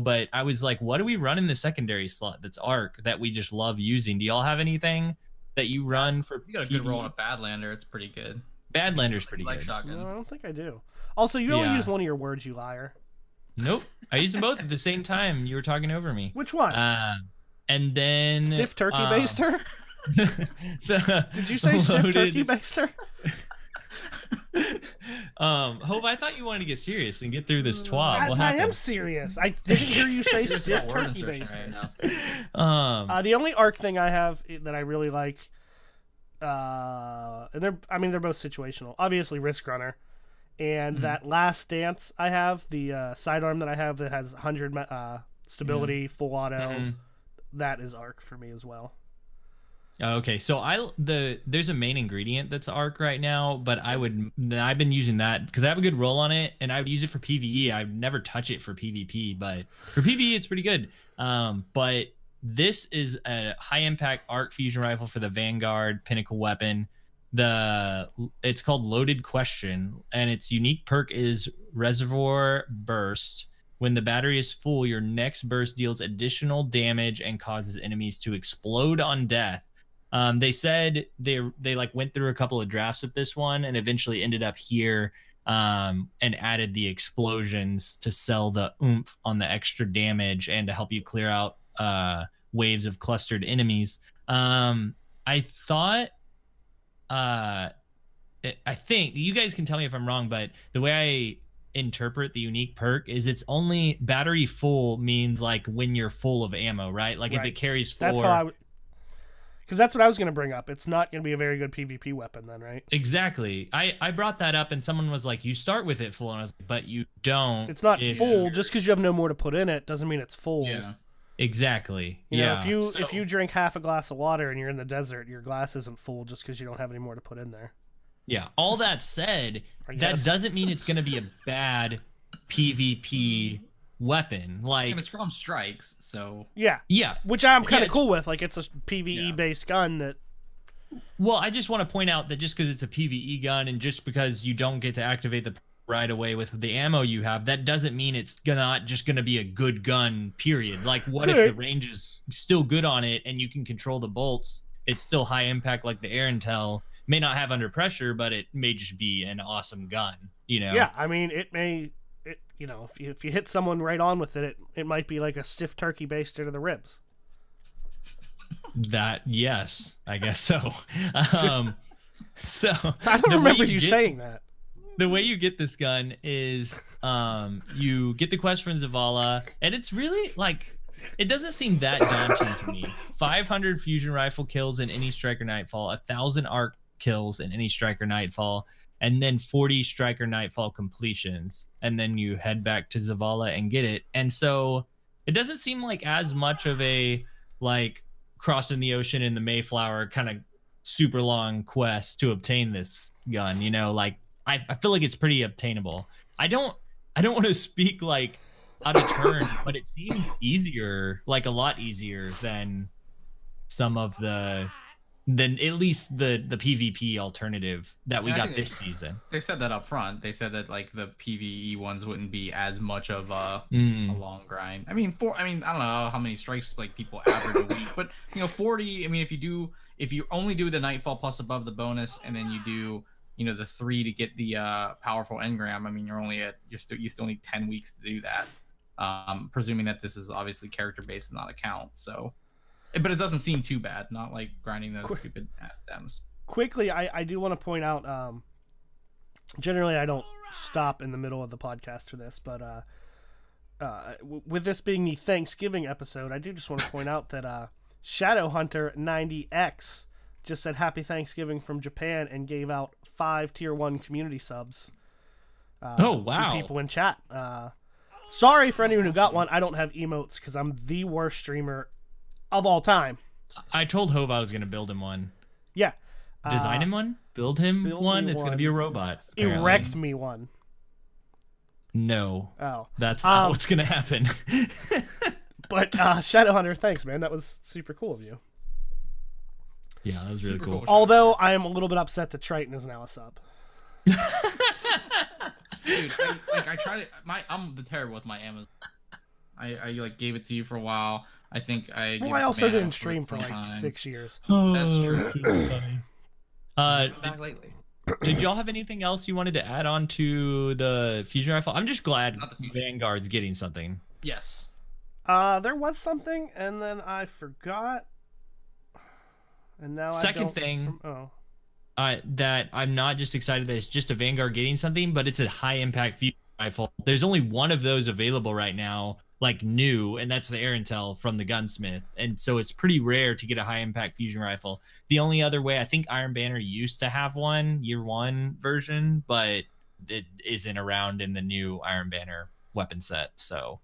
but I was like, what do we run in the secondary slot that's arc that we just love using? Do y'all have anything that you run for? You got a good roll on a Badlander. It's pretty good. Badlander's pretty good. Shotgun. No, I don't think I do. Also, you only use one of your words, you liar. Nope. I used them both at the same time. You were talking over me. Which one? And then Stiff turkey baster? Did you say stiff turkey baster? Hope, I thought you wanted to get serious and get through this TWAB. I am serious. I didn't hear you say stiff turkey baster. The only arc thing I have that I really like, and they're both situational. Obviously, Risk Runner, and that Last Dance I have, the sidearm that I have that has 100 stability, full auto. That is arc for me as well. Okay, so there's a main ingredient that's arc right now, but I've been using that because I have a good roll on it, and I would use it for PvE. I would never touch it for PvP, but for PvE it's pretty good. But this is a high impact arc fusion rifle for the Vanguard Pinnacle weapon. It's called Loaded Question, and its unique perk is Reservoir Burst. When the battery is full, your next burst deals additional damage and causes enemies to explode on death. They said they like went through a couple of drafts with this one and eventually ended up here and added the explosions to sell the oomph on the extra damage and to help you clear out waves of clustered enemies. I think you guys can tell me if I'm wrong, but the way I interpret the unique perk is it's only battery full means like when you're full of ammo, right? Like if it carries 4. That's how because that's what I was going to bring up. It's not going to be a very good PvP weapon then, right? Exactly. I brought that up and someone was like, you start with it full, and I was like, but you don't. It's not full. Just because you have no more to put in it doesn't mean it's full. Yeah. Exactly. You know, if you drink half a glass of water and you're in the desert, your glass isn't full just because you don't have any more to put in there. Yeah. All that said, that doesn't mean it's going to be a bad PvP weapon. Like, and it's from Strikes, so yeah, which I'm kind of cool with. Like, it's a PvE based gun that. Well, I just want to point out that just because it's a PvE gun and just because you don't get to activate the right away with the ammo you have, that doesn't mean it's not just gonna be a good gun. Period. Like, what if the range is still good on it and you can control the bolts? It's still high impact, like the air intel. May not have under pressure, but it may just be an awesome gun. You know? Yeah, I mean, it may. You know, if you hit someone right on with it, it might be like a stiff turkey baster to the ribs. Yes, I guess so. So I don't remember you saying that. The way you get this gun is you get the quest from Zavala, and it's really like, it doesn't seem that daunting to me. 500 fusion rifle kills in any Striker Nightfall, 1,000 arc kills in any Striker Nightfall, and then 40 Striker Nightfall completions, and then you head back to Zavala and get it. And so it doesn't seem like as much of a like crossing the ocean in the Mayflower kind of super long quest to obtain this gun. You know, like I feel like it's pretty obtainable. I don't want to speak like out of turn, but it seems easier, like a lot easier than some of than at least the PvP alternative that we got this season. They said that up front. They said that like the PvE ones wouldn't be as much of a long grind. I mean, I don't know how many strikes like people average a week, but 40. I mean, if you only do the Nightfall plus above the bonus, and then you do the 3 to get the powerful engram. I mean, you still need 10 weeks to do that. Presuming that this is obviously character based and not account. So. But it doesn't seem too bad, not like grinding those stupid ass stems. Quickly, I do want to point out, generally I don't stop in the middle of the podcast for this, but with this being the Thanksgiving episode, I do just want to point out that Shadowhunter 90X just said Happy Thanksgiving from Japan and gave out 5 tier 1 community subs. Oh, wow. To people in chat. Sorry for anyone who got one. I don't have emotes because I'm the worst streamer of all time. I told Hove I was going to build him one. Yeah. Design him one? Build him one? It's going to be a robot. Apparently. Erect me one. No. Oh. That's not what's going to happen. But Shadowhunter, thanks, man. That was super cool of you. Yeah, that was really cool. Although I am a little bit upset that Triton is now a sub. Dude, I tried it. I'm terrible with my Amazon. I like gave it to you for a while. I think I also didn't stream for like 6 years. Oh, that's true. Funny. Back lately. Did y'all have anything else you wanted to add on to the fusion rifle? I'm just glad Vanguard's getting something. Yes. There was something, and then I forgot. And now Second thing. That I'm not just excited that it's just a Vanguard getting something, but it's a high impact fusion rifle. There's only one of those available right now, like new, and that's the Air Intel from the gunsmith, and so it's pretty rare to get a high impact fusion rifle. The only other way, I think Iron Banner used to have one, year 1 version, but it isn't around in the new Iron Banner weapon set. So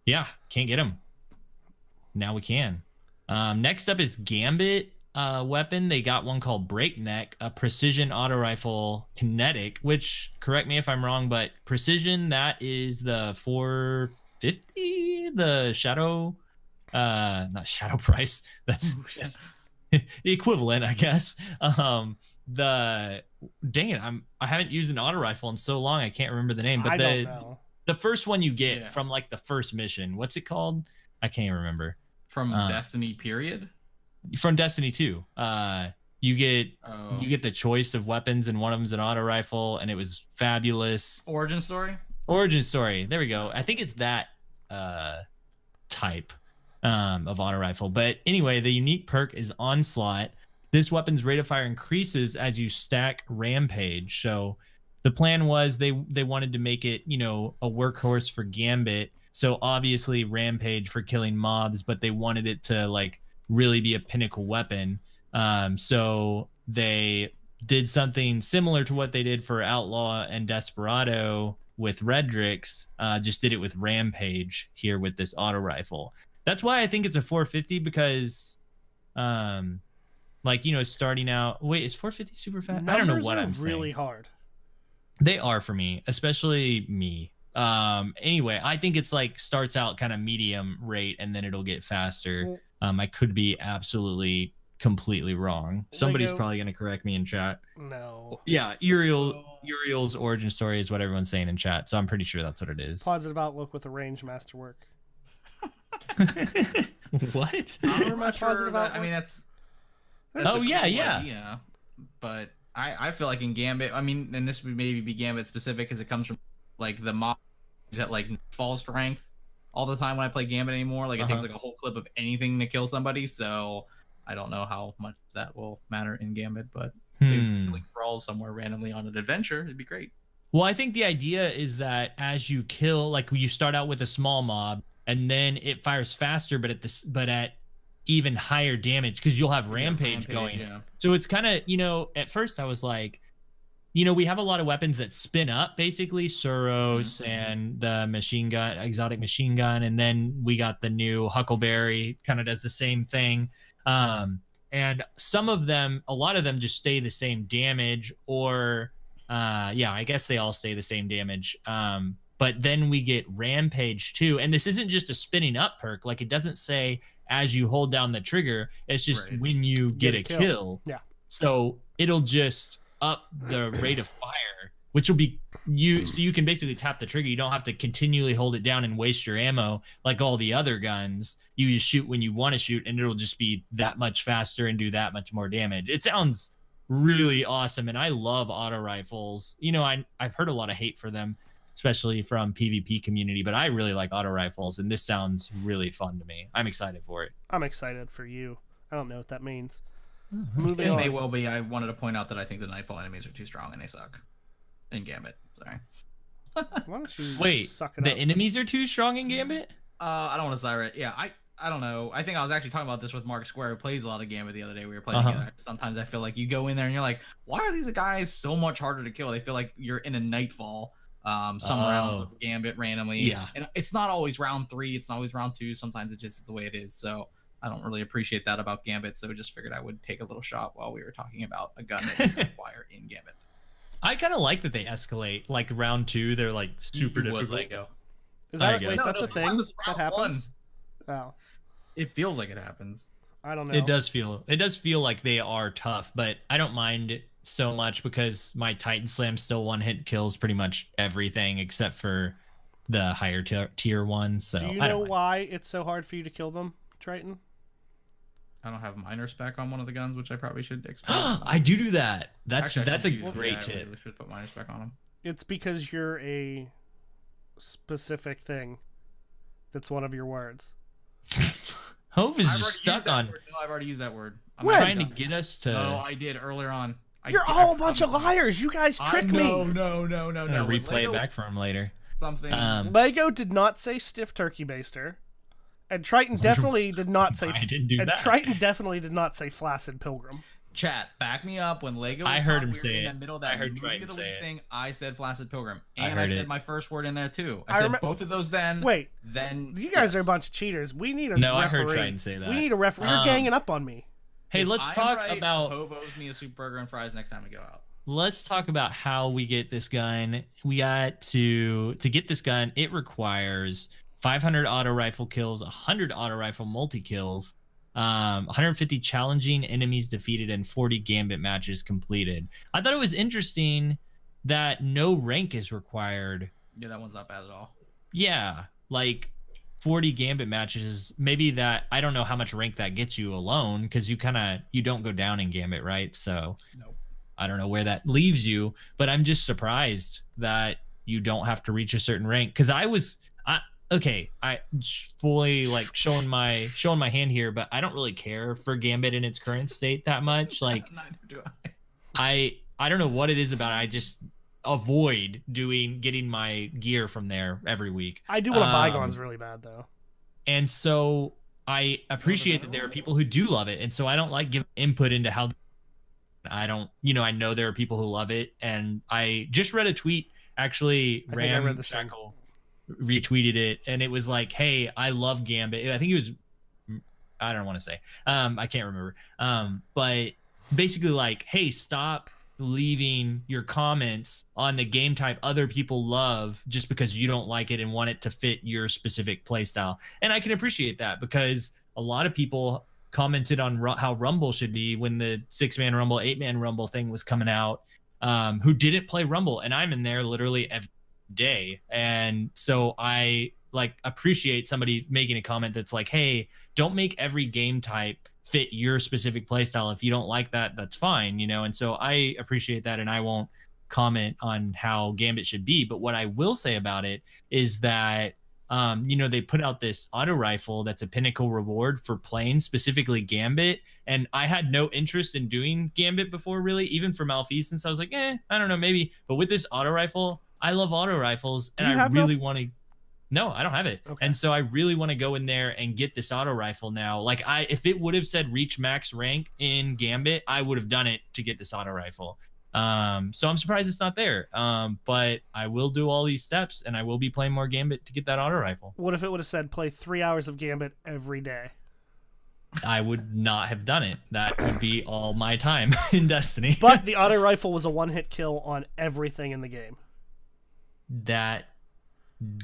yeah, can't get them. Now we can. Next up is Gambit weapon. They got one called Breakneck, a precision auto rifle kinetic, which, correct me if I'm wrong, but precision, that is the 450, the shadow, not shadow price. That's the equivalent, I guess. Dang it, I haven't used an auto rifle in so long I can't remember the name. But I don't know. The first one you get from like the first mission, what's it called? I can't remember. From Destiny period? From Destiny 2. You get the choice of weapons, and one of them's an auto rifle, and it was fabulous. Origin story. There we go. I think it's that type of auto rifle. But anyway, the unique perk is Onslaught. This weapon's rate of fire increases as you stack Rampage. So the plan was they wanted to make it, a workhorse for Gambit. So obviously Rampage for killing mobs, but they wanted it to like really be a pinnacle weapon. So they did something similar to what they did for Outlaw and Desperado with Redrix, just did it with Rampage here with this auto rifle. That's why I think it's a 450, because starting out, wait, is 450 super fast? I don't know what I'm saying. Really hard. They are for me, especially me. Anyway, I think it's like starts out kind of medium rate and then it'll get faster. I could be absolutely completely wrong. Somebody's probably going to correct me in chat. No. Yeah, Uriel's origin story is what everyone's saying in chat, so I'm pretty sure that's what it is. Positive outlook with a range masterwork. What? I'm not sure. I mean, that's oh yeah. Idea, but I feel like in Gambit, I mean, and this would maybe be Gambit specific because it comes from like the mob that like fall strength all the time when I play Gambit anymore. Like it takes like a whole clip of anything to kill somebody, so I don't know how much that will matter in Gambit, but if like Thrall somewhere randomly on an adventure, it'd be great. Well, I think the idea is that as you kill, like you start out with a small mob and then it fires faster, but at even higher damage because you'll have rampage going. Yeah. So it's kind of, at first I was like, we have a lot of weapons that spin up, basically Suros and the machine gun, exotic machine gun, and then we got the new Huckleberry, kind of does the same thing. And some of them, a lot of them just stay the same damage, or I guess they all stay the same damage. But then we get Rampage too. And this isn't just a spinning up perk. Like, it doesn't say as you hold down the trigger. It's just when you get a kill. Yeah. So it'll just up the rate of fire, which will be so you can basically tap the trigger. You don't have to continually hold it down and waste your ammo like all the other guns. You just shoot when you want to shoot, and it'll just be that much faster and do that much more damage. It sounds really awesome, and I love auto rifles. You know, I've heard a lot of hate for them, especially from PvP community, but I really like auto rifles, and this sounds really fun to me. I'm excited for it. I'm excited for you. I don't know what that means. It may well be. I wanted to point out that I think the Nightfall enemies are too strong and they suck. In Gambit, sorry. Why don't you wait? Suck it the up? Enemies are too strong in Gambit? I don't want to sire it. Yeah, I don't know. I think I was actually talking about this with Mark Square, who plays a lot of Gambit the other day. We were playing together. Sometimes I feel like you go in there and you're like, why are these guys so much harder to kill? They feel like you're in a Nightfall. Some rounds of Gambit randomly. Yeah. And it's not always round 3. It's not always round 2. Sometimes it just is the way it is. So I don't really appreciate that about Gambit. So just figured I would take a little shot while we were talking about a gun that you require in Gambit. I kind of like that they escalate. Like round 2, they're like super difficult. Is that I wait? guess. That's a thing It's that round happens. Oh, It feels like it happens. I don't know. It does feel like they are tough, but I don't mind it so much because my Titan Slam still one-hit kills pretty much everything except for the higher tier ones. So do you know why it's so hard for you to kill them, Triton? I don't have miner spec on one of the guns, which I probably should explain. I do that. That's Actually, a great tip. I really should put miner spec on them. It's because you're a specific thing. That's one of your words. Hove is just stuck on. No, I've already used that word. When? Trying to get us to. No, I did earlier on. You're all a bunch of liars. You guys tricked me. No. I'm gonna replay it back for him later. Something. Lego did not say stiff turkey baster, and Triton definitely did not say. I didn't do and that. Triton definitely did not say flaccid pilgrim. Chat, back me up. When Lego was I heard him we were say in it. the middle of that I heard movie Triton of the say week it. thing, I said Flaccid Pilgrim. I And heard I said it. my first word in there too. I I said remem- both of those then. Wait, Then you guys are a yes. bunch of cheaters. We need a No, I referee. heard Triton say that. We need a referee. You're ganging up on me. Hey, If let's I'm talk right, about. Hove owes me a soup burger and fries next time we go out. Let's talk about how we get this gun. We got to get this gun. It requires 500 auto rifle kills, 100 auto rifle multi kills, 150 challenging enemies defeated, and 40 Gambit matches completed. I thought it was interesting that no rank is required. Yeah, that one's not bad at all. Yeah, like 40 Gambit matches. Maybe that, I don't know how much rank that gets you alone, because you don't go down in Gambit, right? So Nope. I don't know where that leaves you, but I'm just surprised that you don't have to reach a certain rank. Because I fully like showing my hand here, but I don't really care for Gambit in its current state that much. Like Neither do I. I don't know what it is about it. I just avoid getting my gear from there every week. I do want to bygones really bad though. And so I appreciate that there are people who do love it, and so I don't like giving input into how. I don't, I know there are people who love it, and I just read a tweet. Actually, I think I read the same. Shackle retweeted it, and it was like, "Hey, I love Gambit." I think it was, I don't want to say, I can't remember, but basically like, "Hey, stop leaving your comments on the game type other people love just because you don't like it and want it to fit your specific playstyle." And I can appreciate that, because a lot of people commented on how Rumble should be when the 6-man Rumble, 8-man Rumble thing was coming out, who didn't play Rumble, and I'm in there literally every day. And so I like appreciate somebody making a comment that's like, hey, don't make every game type fit your specific playstyle. If you don't like that, that's fine, and so I appreciate that, and I won't comment on how Gambit should be. But what I will say about it is that they put out this auto rifle that's a Pinnacle reward for playing specifically Gambit, and I had no interest in doing Gambit before, really, even for Malfeasance. I was like, I don't know, maybe. But with this auto rifle, I love auto rifles, and I really want to. No, I don't have it. Okay. And so I really want to go in there and get this auto rifle now. Like, if it would have said reach max rank in Gambit, I would have done it to get this auto rifle. So I'm surprised it's not there. But I will do all these steps, and I will be playing more Gambit to get that auto rifle. What if it would have said play 3 hours of Gambit every day? I would not have done it. That would be all my time in Destiny. But the auto rifle was a one-hit kill on everything in the game. That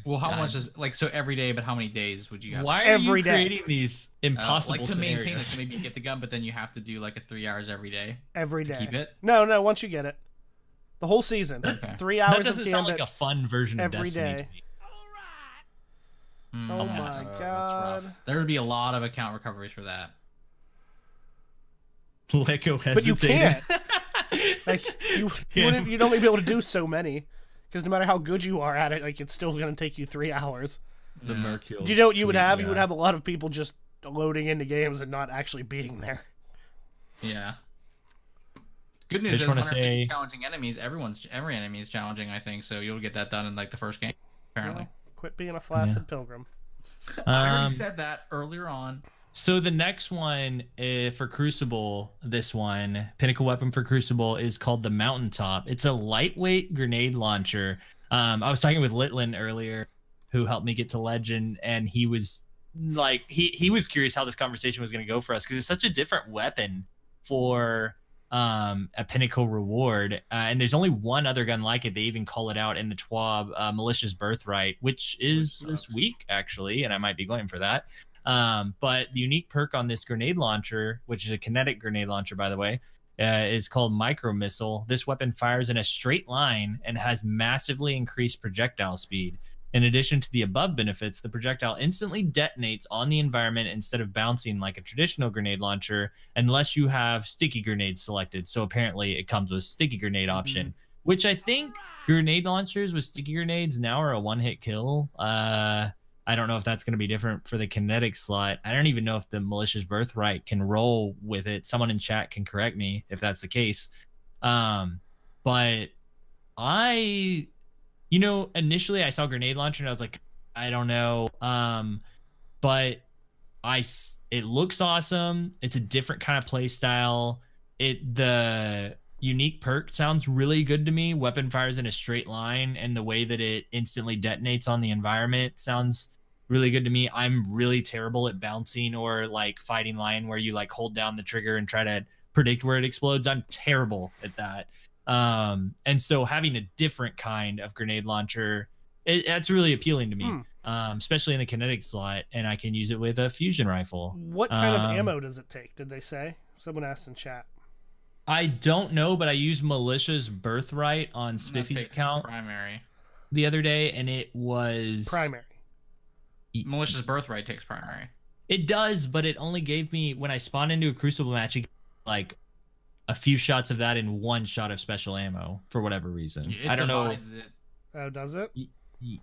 Well, how much is so every day? But how many days would you have? Why are Every you day. creating these impossible like to scenarios? maintain it? So maybe you get the gun, but then you have to do like a 3 hours every day Every to day. keep it. No, once you get it, the whole season, Okay. 3 That hours doesn't of sound Gambit like a fun version of every Destiny day. to me. Oh Yeah, my that's rough. God. There would be a lot of account recoveries for that. Leco hesitated. But you can't. Like you'd only be able to do so many, because no matter how good you are at it, like it's still gonna take you 3 hours. The Mercule. Do you know what you would have? You would have a lot of people just loading into games and not actually being there. Yeah. Good news just is wanna 150 say- challenging enemies. Every enemy is challenging, I think. So you'll get that done in like the first game. Apparently. Quit being a flaccid pilgrim. I already said that earlier on. So the next one for Crucible, this one, Pinnacle weapon for Crucible, is called the Mountaintop. It's a lightweight grenade launcher. I was talking with Litlin earlier, who helped me get to Legend, and he was like, he was curious how this conversation was going to go for us, because it's such a different weapon for a Pinnacle reward, and there's only one other gun like it. They even call it out in the TWAB, Malicious Birthright, which is this week actually, and I might be going for that. But the unique perk on this grenade launcher, which is a kinetic grenade launcher, by the way, is called Micro Missile. This weapon fires in a straight line and has massively increased projectile speed. In addition to the above benefits, the projectile instantly detonates on the environment instead of bouncing like a traditional grenade launcher, unless you have sticky grenades selected. So apparently it comes with sticky grenade option, which I think grenade launchers with sticky grenades now are a one-hit kill. I don't know if that's going to be different for the kinetic slot. I don't even know if the Malicious Birthright can roll with it. Someone in chat can correct me if that's the case. But initially I saw grenade launcher and I was like, I don't know. But it looks awesome. It's a different kind of play style. The unique perk sounds really good to me. Weapon fires in a straight line, and the way that it instantly detonates on the environment sounds really good to me. I'm really terrible at bouncing or like fighting line, where you like hold down the trigger and try to predict where it explodes. I'm terrible at that. And so having a different kind of grenade launcher, that's really appealing to me, especially in the kinetic slot, and I can use it with a fusion rifle. What kind of ammo does it take? Did they say? Someone asked in chat. I don't know, but I used Malicious Birthright on Spiffy's account primary the other day, and it was primary. Malicious Birthright takes primary. It does, but it only gave me, when I spawned into a Crucible match, it gave me, like a few shots of that and one shot of special ammo for whatever reason. I don't know. Oh, does it?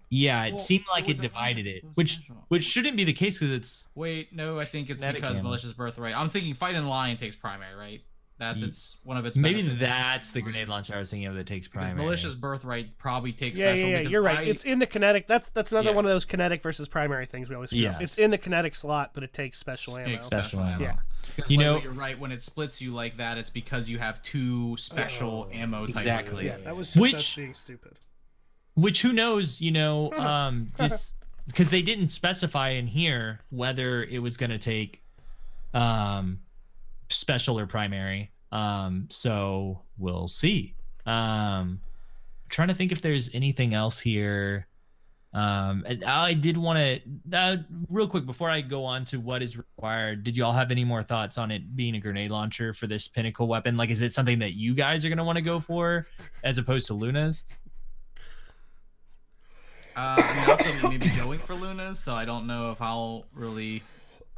Yeah, it seemed like it divided it, which shouldn't be the case, because it's... Wait, no, I think it's kinetic because ammo. Malicious Birthright. I'm thinking Fight in Line takes primary, right? That's one of its maybe benefits. that's the grenade launcher I was thinking of that takes primary. Because Malicious Birthright probably takes Yeah, special. yeah, because you're right. It's in the kinetic. That's another Yeah. one of those kinetic versus primary things we always screw up. Yes. It's in the kinetic slot, but it takes special ammo. Takes Special ammo. Yeah. Because you're right. When it splits you like that, it's because you have two special ammo types. Exactly. Yeah, that was just us Which- being stupid. Which, who knows, this, because they didn't specify in here whether it was going to take special or primary. So we'll see. Trying to think if there's anything else here. And I did want to, real quick, before I go on to what is required, did y'all have any more thoughts on it being a grenade launcher for this Pinnacle weapon? Like, is it something that you guys are going to want to go for as opposed to Luna's? I mean, also maybe going for Luna's, so I don't know if I'll really.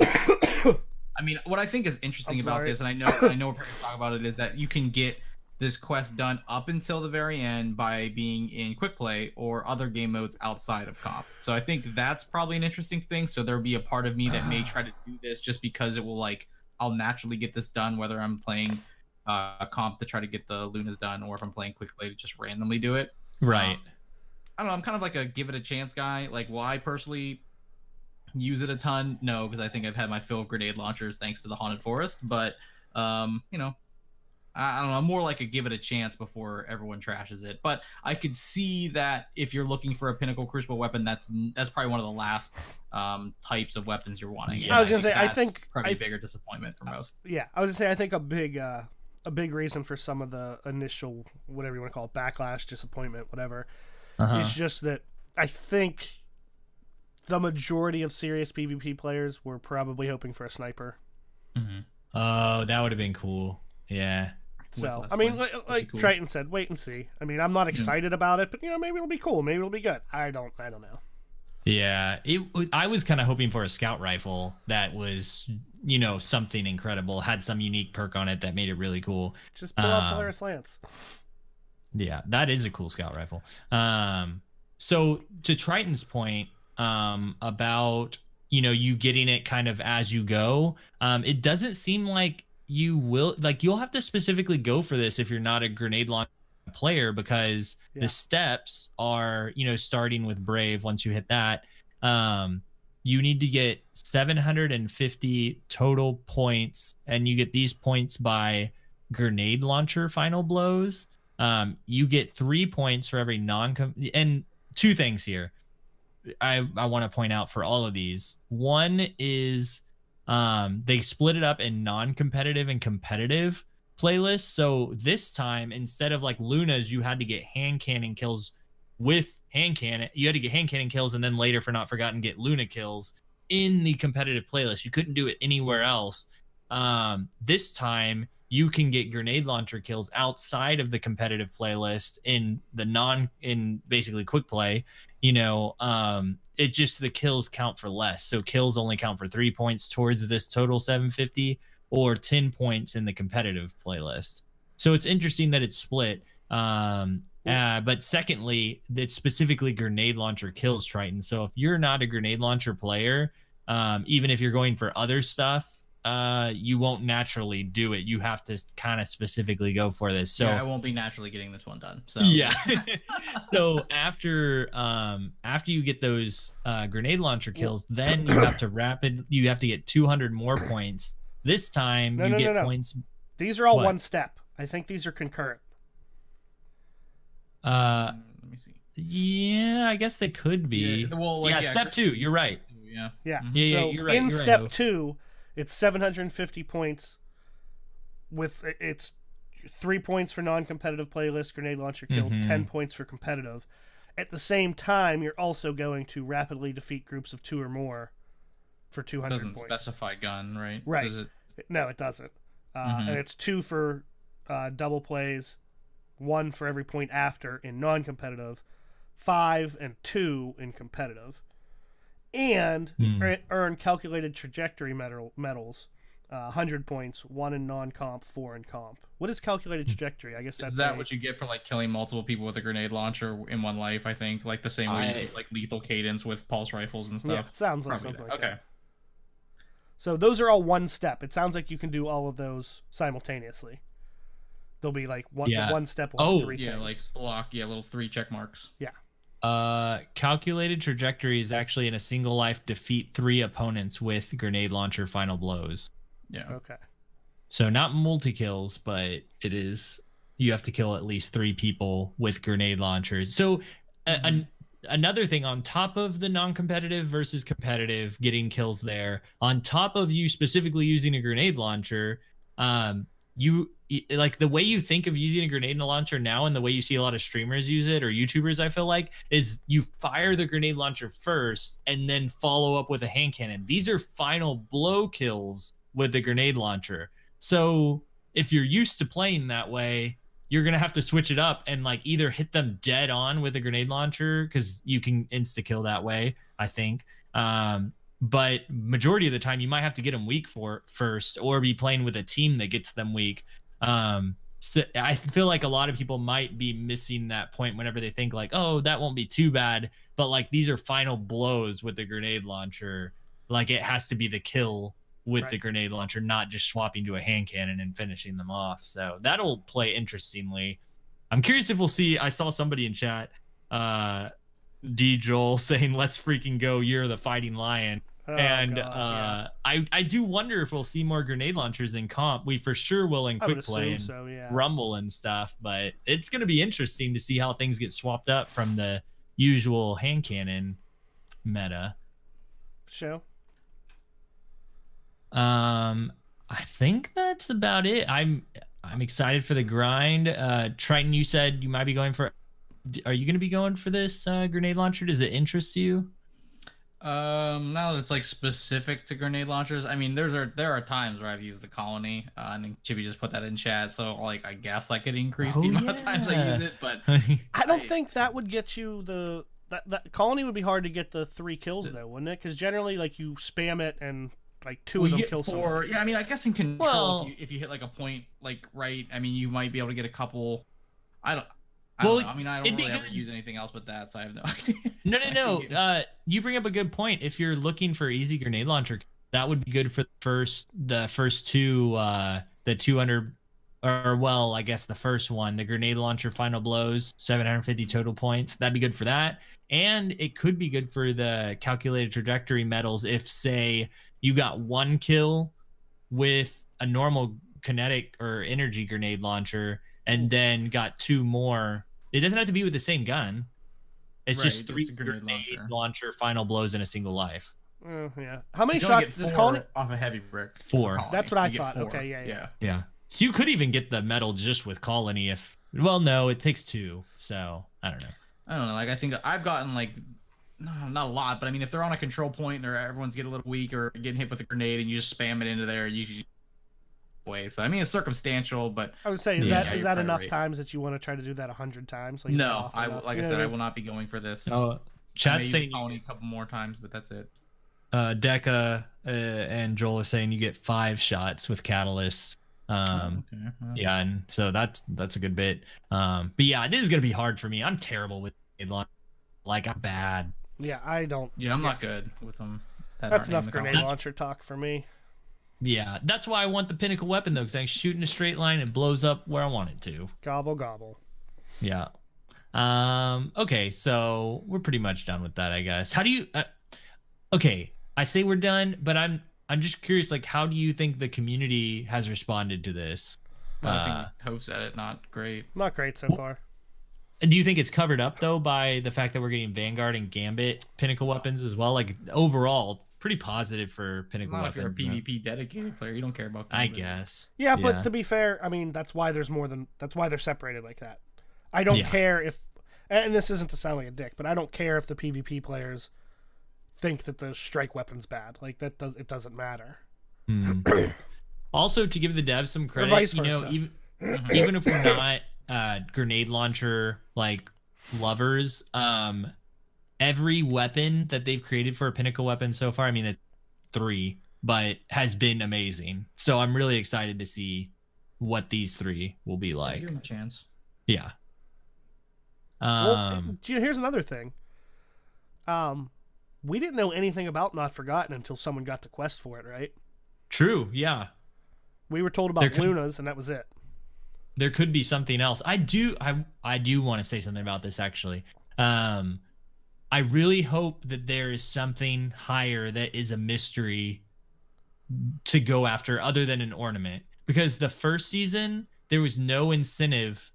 I mean, what I think is interesting about this, and I know we're going to talk about it, is that you can get this quest done up until the very end by being in quick play or other game modes outside of comp. So I think that's probably an interesting thing. So there'll be a part of me that may try to do this just because it will I'll naturally get this done, whether I'm playing a comp to try to get the Lunas done, or if I'm playing quick play to just randomly do it. Right. I don't know. I'm kind of like a give it a chance guy. Like, will I personally use it a ton? No, because I think I've had my fill of grenade launchers thanks to the Haunted Forest. But, I don't know. I'm more like a give it a chance before everyone trashes it. But I could see that if you're looking for a Pinnacle Crucible weapon, that's probably one of the last types of weapons you're wanting. Yeah, I was gonna say, I that's think probably a bigger disappointment for most. Yeah, I was gonna say, I think a big reason for some of the initial, whatever you want to call it, backlash, disappointment, whatever, is just that I think the majority of serious PvP players were probably hoping for a sniper. Mm-hmm. Oh, that would have been cool. Yeah. So, I mean, like cool. Triton said, wait and see. I mean, I'm not excited about it, but maybe it'll be cool. Maybe it'll be good. I don't know. Yeah, I was kind of hoping for a scout rifle that was, something incredible, had some unique perk on it that made it really cool. Just pull out Polaris Lance. Yeah, that is a cool scout rifle. So to Triton's point, about you getting it kind of as you go, it doesn't seem like you'll have to specifically go for this if you're not a grenade launcher player, because the steps are starting with Brave. Once you hit that, you need to get 750 total points, and you get these points by grenade launcher final blows. You get 3 points for every and two things here I want to point out for all of these. One is they split it up in non-competitive and competitive playlists. So this time, instead of like Luna's, you had to get hand cannon kills with hand cannon. You had to get hand cannon kills, and then later, for Not Forgotten, get Luna kills in the competitive playlist. You couldn't do it anywhere else. This time, you can get grenade launcher kills outside of the competitive playlist in basically quick play. It just, the kills count for less. So kills only count for 3 points towards this total 750, or 10 points in the competitive playlist. So it's interesting that it's split. But secondly, it's specifically grenade launcher kills, Triton. So if you're not a grenade launcher player, even if you're going for other stuff, you won't naturally do it. You have to kind of specifically go for this. So I won't be naturally getting this one done. So yeah. So after you get those grenade launcher kills, then you have to get 200 more points. This time you get points. These are all one step. I think these are concurrent. Let me see. Yeah, I guess they could be. Yeah, well, step 2. You're right. Yeah. Mm-hmm. So you're right. In step 2, it's 750 points. With it's 3 points for non-competitive playlist grenade launcher kill, 10 points for competitive. At the same time, you're also going to rapidly defeat groups of 2 or more for 200 points. Doesn't specify gun, right? Right. No, it doesn't. And it's 2 for double plays, 1 for every point after in non-competitive, 5 and 2 in competitive, and earn calculated trajectory medals, 100 points, 1 in non-comp, 4 in comp. What is calculated trajectory? I guess that's what you get for like killing multiple people with a grenade launcher in one life. I think like the same way like lethal cadence with pulse rifles and stuff. Yeah, it sounds like something like that. Okay. So those are all one step. It sounds like you can do all of those simultaneously. There'll be like one step will have 3 things. Like block, little 3 check marks. Yeah. Calculated trajectory is actually in a single life defeat 3 opponents with grenade launcher final blows. Yeah. Okay. So not multi-kills, but it is, you have to kill at least 3 people with grenade launchers. So another thing on top of the non-competitive versus competitive, getting kills there, on top of you specifically using a grenade launcher, you like the way you think of using a grenade launcher now, and the way you see a lot of streamers use it, or YouTubers, I feel like, is you fire the grenade launcher first and then follow up with a hand cannon. These are final blow kills with the grenade launcher. So if you're used to playing that way, you're going to have to switch it up and like either hit them dead on with a grenade launcher, because you can insta kill that way, I think. But majority of the time you might have to get them weak first, or be playing with a team that gets them weak. So I feel like a lot of people might be missing that point whenever they think like, oh, that won't be too bad. But like, these are final blows with the grenade launcher. Like, it has to be the kill with the grenade launcher, not just swapping to a hand cannon and finishing them off. So that'll play interestingly. I'm curious if we'll see. I saw somebody in chat, D Joel, saying, let's freaking go, you're the fighting lion. I do wonder if we'll see more grenade launchers in comp. We for sure will in quick play and Rumble and stuff, but it's going to be interesting to see how things get swapped up from the usual hand cannon meta. Show. I think that's about it. I'm excited for the grind. Triton, you said you might be going for are you going to be going for this grenade launcher? Does it interest you? Now that it's like specific to grenade launchers, I mean, there are times where I've used the colony, and then Chibi just put that in chat, so like I guess I could increase the amount of times I use it, but I don't think that would get you that colony would be hard to get the 3 kills though, wouldn't it? Because generally, like you spam it and like 2 of them kill someone. Yeah, I mean, I guess in control, if you hit like a point like right, I mean, you might be able to get a couple. I don't know. I mean, I don't really ever use anything else but that, so I have no idea. No. You bring up a good point. If you're looking for easy grenade launcher, that would be good for the first 2, the 200, or well, I guess the first one, the grenade launcher final blows, 750 total points. That'd be good for that, and it could be good for the calculated trajectory medals. If say you got 1 kill with a normal kinetic or energy grenade launcher, and then got 2 more. It doesn't have to be with the same gun. It's just 3 grenade launcher final blows in a single life. Yeah. How many shots does colony off a heavy brick? 4. That's what I thought. Okay, yeah. So you could even get the medal just with colony if. Well, no, it takes 2. So I don't know. Like I think I've gotten like not a lot, but I mean if they're on a control point and everyone's getting a little weak or getting hit with a grenade and you just spam it into there, you way. So I mean it's circumstantial, but I would say is that enough times that you want to try to do that 100 times? Like, no, like I said, I will not be going for this. Chat's saying a couple more times, but that's it. Deca and Joel are saying you get 5 shots with catalyst. Yeah, and so that's a good bit. But yeah, this is gonna be hard for me. I'm terrible with grenade. Like I'm bad. Yeah, I don't. Yeah, I'm not good with them. That's enough grenade launcher talk for me. Yeah, that's why I want the Pinnacle weapon though, because I can shoot in a straight line and blows up where I want it to. Gobble gobble. Yeah. Okay, so we're pretty much done with that, I guess. How do you? Okay, I say we're done, but I'm just curious. Like, how do you think the community has responded to this? I think Hope's at it. Not great. Not great so far. Do you think it's covered up though by the fact that we're getting Vanguard and Gambit Pinnacle weapons as well? Like overall, pretty positive for Pinnacle weapons. If you're a PvP dedicated player, you don't care about Gambit. I guess. Yeah, but to be fair, I mean that's why there's more than that's why they're separated like that. I don't care if, and this isn't to sound like a dick, but I don't care if the PvP players think that the strike weapon's bad. Like it doesn't matter. Also, to give the devs some credit, you know, even if we're not grenade launcher like lovers, every weapon that they've created for a Pinnacle weapon so far, I mean, it's 3, but has been amazing. So I'm really excited to see what these 3 will be like. Give them a chance. Yeah. Here's another thing. We didn't know anything about Not Forgotten until someone got the quest for it, right? True, yeah. We were told about Luna's, and that was it. There could be something else. I do want to say something about this, actually. I really hope that there is something higher that is a mystery to go after other than an ornament. Because the first season, there was no incentive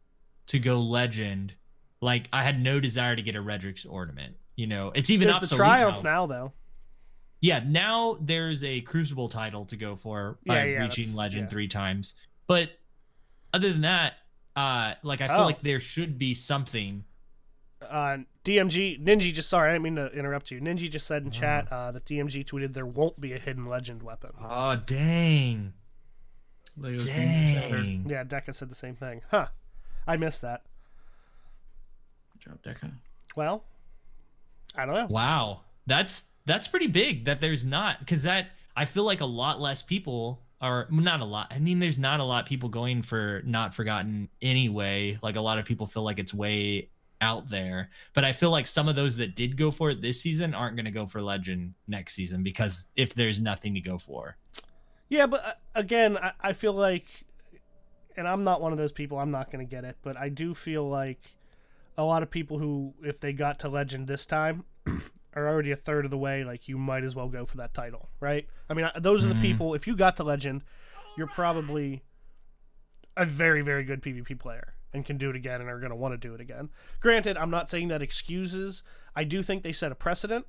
to go legend. Like, I had no desire to get a Redrix ornament. You know, it's even There's the Triumph now, though. Yeah, now there's a Crucible title to go for by reaching legend 3 times. But other than that, like I feel like there should be something. DMG Ninja just sorry, I didn't mean to interrupt you. Ninja just said in chat that DMG tweeted there won't be a hidden legend weapon. Oh dang! Dang! Yeah, Deca said the same thing. Huh? I missed that. Good job, Deca. Well, I don't know. Wow, that's pretty big. That there's not, because that I feel like a lot less people. Or not a lot. I mean, there's not a lot of people going for Not Forgotten anyway. Like a lot of people feel like it's way out there. But I feel like some of those that did go for it this season aren't going to go for Legend next season because if there's nothing to go for. Yeah, but again, I feel like, and I'm not one of those people, I'm not going to get it, but I do feel like a lot of people who, if they got to Legend this time, are already a third of the way, like you might as well go for that title, right? I mean, those are the people, if you got to Legend, you're probably a very, very good PvP player and can do it again and are going to want to do it again. Granted, I'm not saying that excuses. I do think they set a precedent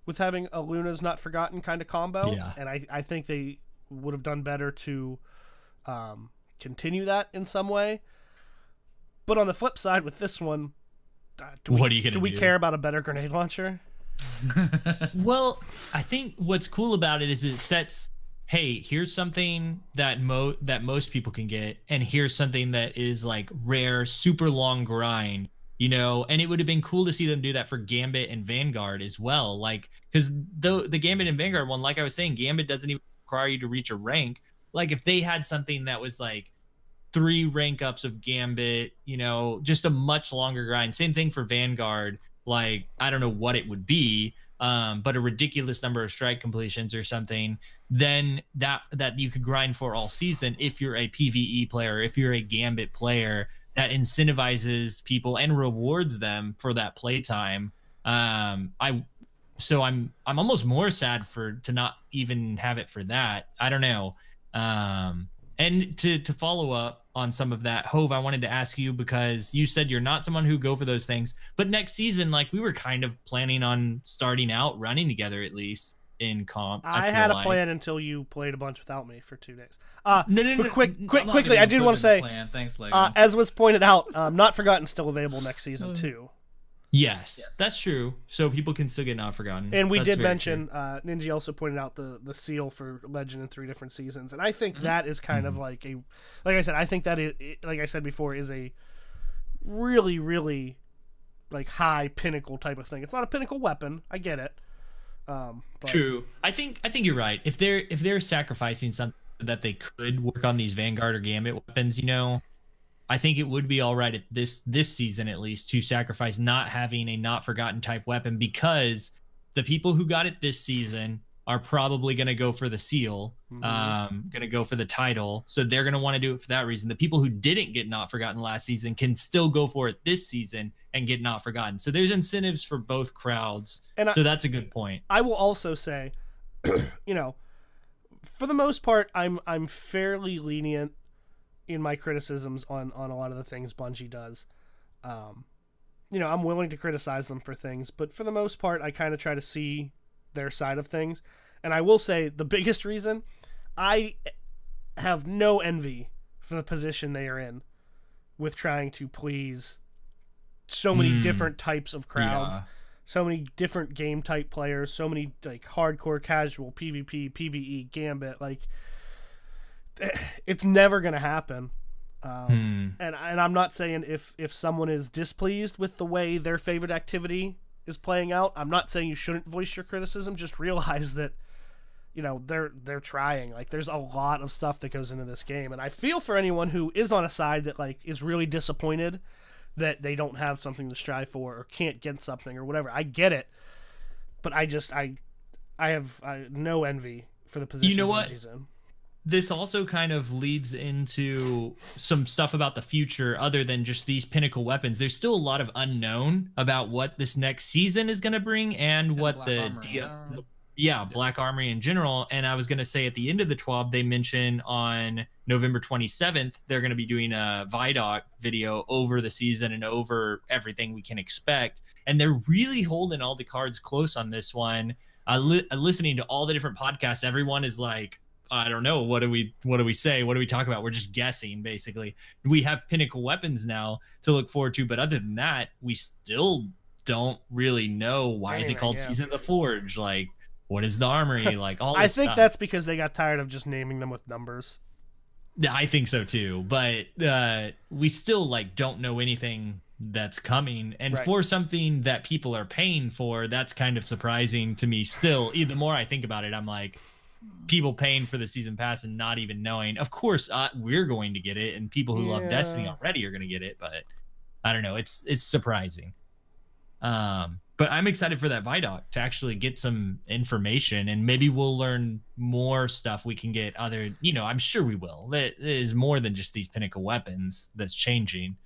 with having a Luna's Not Forgotten kind of combo, and I think they would have done better to continue that in some way. But on the flip side with this one, what are you gonna do? Do we care about a better grenade launcher? Well, I think what's cool about it is it sets, hey, here's something that most people can get, and here's something that is like rare, super long grind, you know. And it would have been cool to see them do that for Gambit and Vanguard as well, like, because the Gambit and Vanguard one, like I was saying, Gambit doesn't even require you to reach a rank. Like if they had something that was like 3 rank ups of Gambit, you know, just a much longer grind. Same thing for Vanguard. Like, I don't know what it would be, but a ridiculous number of strike completions or something, then that you could grind for all season if you're a PvE player, if you're a Gambit player, that incentivizes people and rewards them for that playtime. I'm almost more sad to not even have it for that. I don't know. And to follow up on some of that, Hove, I wanted to ask you, because you said you're not someone who go for those things, but next season, like, we were kind of planning on starting out running together, at least in comp. I had a plan until you played a bunch without me for 2 days. No. Quickly, I did want to say, thanks, as was pointed out, Not Forgotten still available next season too. Yes, that's true. So people can still get Not Forgotten. And we did mention, Ninja also pointed out the seal for Legend in 3 different seasons. And I think that is kind of like like I said, I think that like I said before, is a really, really like high pinnacle type of thing. It's not a pinnacle weapon. I get it. But... True. I think you're right. If they're sacrificing something that they could work on these Vanguard or Gambit weapons, you know, I think it would be all right at this season, at least, to sacrifice not having a Not Forgotten type weapon, because the people who got it this season are probably going to go for the seal, going to go for the title. So they're going to want to do it for that reason. The people who didn't get Not Forgotten last season can still go for it this season and get Not Forgotten. So there's incentives for both crowds. And so that's a good point. I will also say, you know, for the most part, I'm fairly lenient in my criticisms on a lot of the things Bungie does. You know, I'm willing to criticize them for things, but for the most part, I kind of try to see their side of things. And I will say the biggest reason, I have no envy for the position they are in with trying to please so many different types of crowds, so many different game type players, so many like hardcore, casual, PvP, PvE, Gambit, like it's never going to happen. And I'm not saying if someone is displeased with the way their favorite activity is playing out, I'm not saying you shouldn't voice your criticism. Just realize that, you know, they're trying. Like, there's a lot of stuff that goes into this game, and I feel for anyone who is on a side that like is really disappointed that they don't have something to strive for or can't get something or whatever. I get it, but I have no envy for the position. You know what? He's in. This also kind of leads into some stuff about the future other than just these pinnacle weapons. There's still a lot of unknown about what this next season is going to bring and what Black Armory in general. And I was going to say at the end of the TWAB, they mention on November 27th, they're going to be doing a Vidoc video over the season and over everything we can expect. And they're really holding all the cards close on this one. Listening to all the different podcasts, everyone is like, I don't know. What do we say? What do we talk about? We're just guessing, basically. We have pinnacle weapons now to look forward to, but other than that, we still don't really know. Why is it called Season of the Forge? Like, what is the armory? Like, all this I think stuff. that's because they got tired of just naming them with numbers. Yeah, I think so too. But we still like don't know anything that's coming, and for something that people are paying for, that's kind of surprising to me. Still, the more I think about it, I'm like, people paying for the season pass and not even knowing. Of course, we're going to get it, and people who love Destiny already are going to get it. But I don't know. It's surprising. But I'm excited for that Vidoc to actually get some information, and maybe we'll learn more stuff we can get. I'm sure we will. That is more than just these pinnacle weapons that's changing.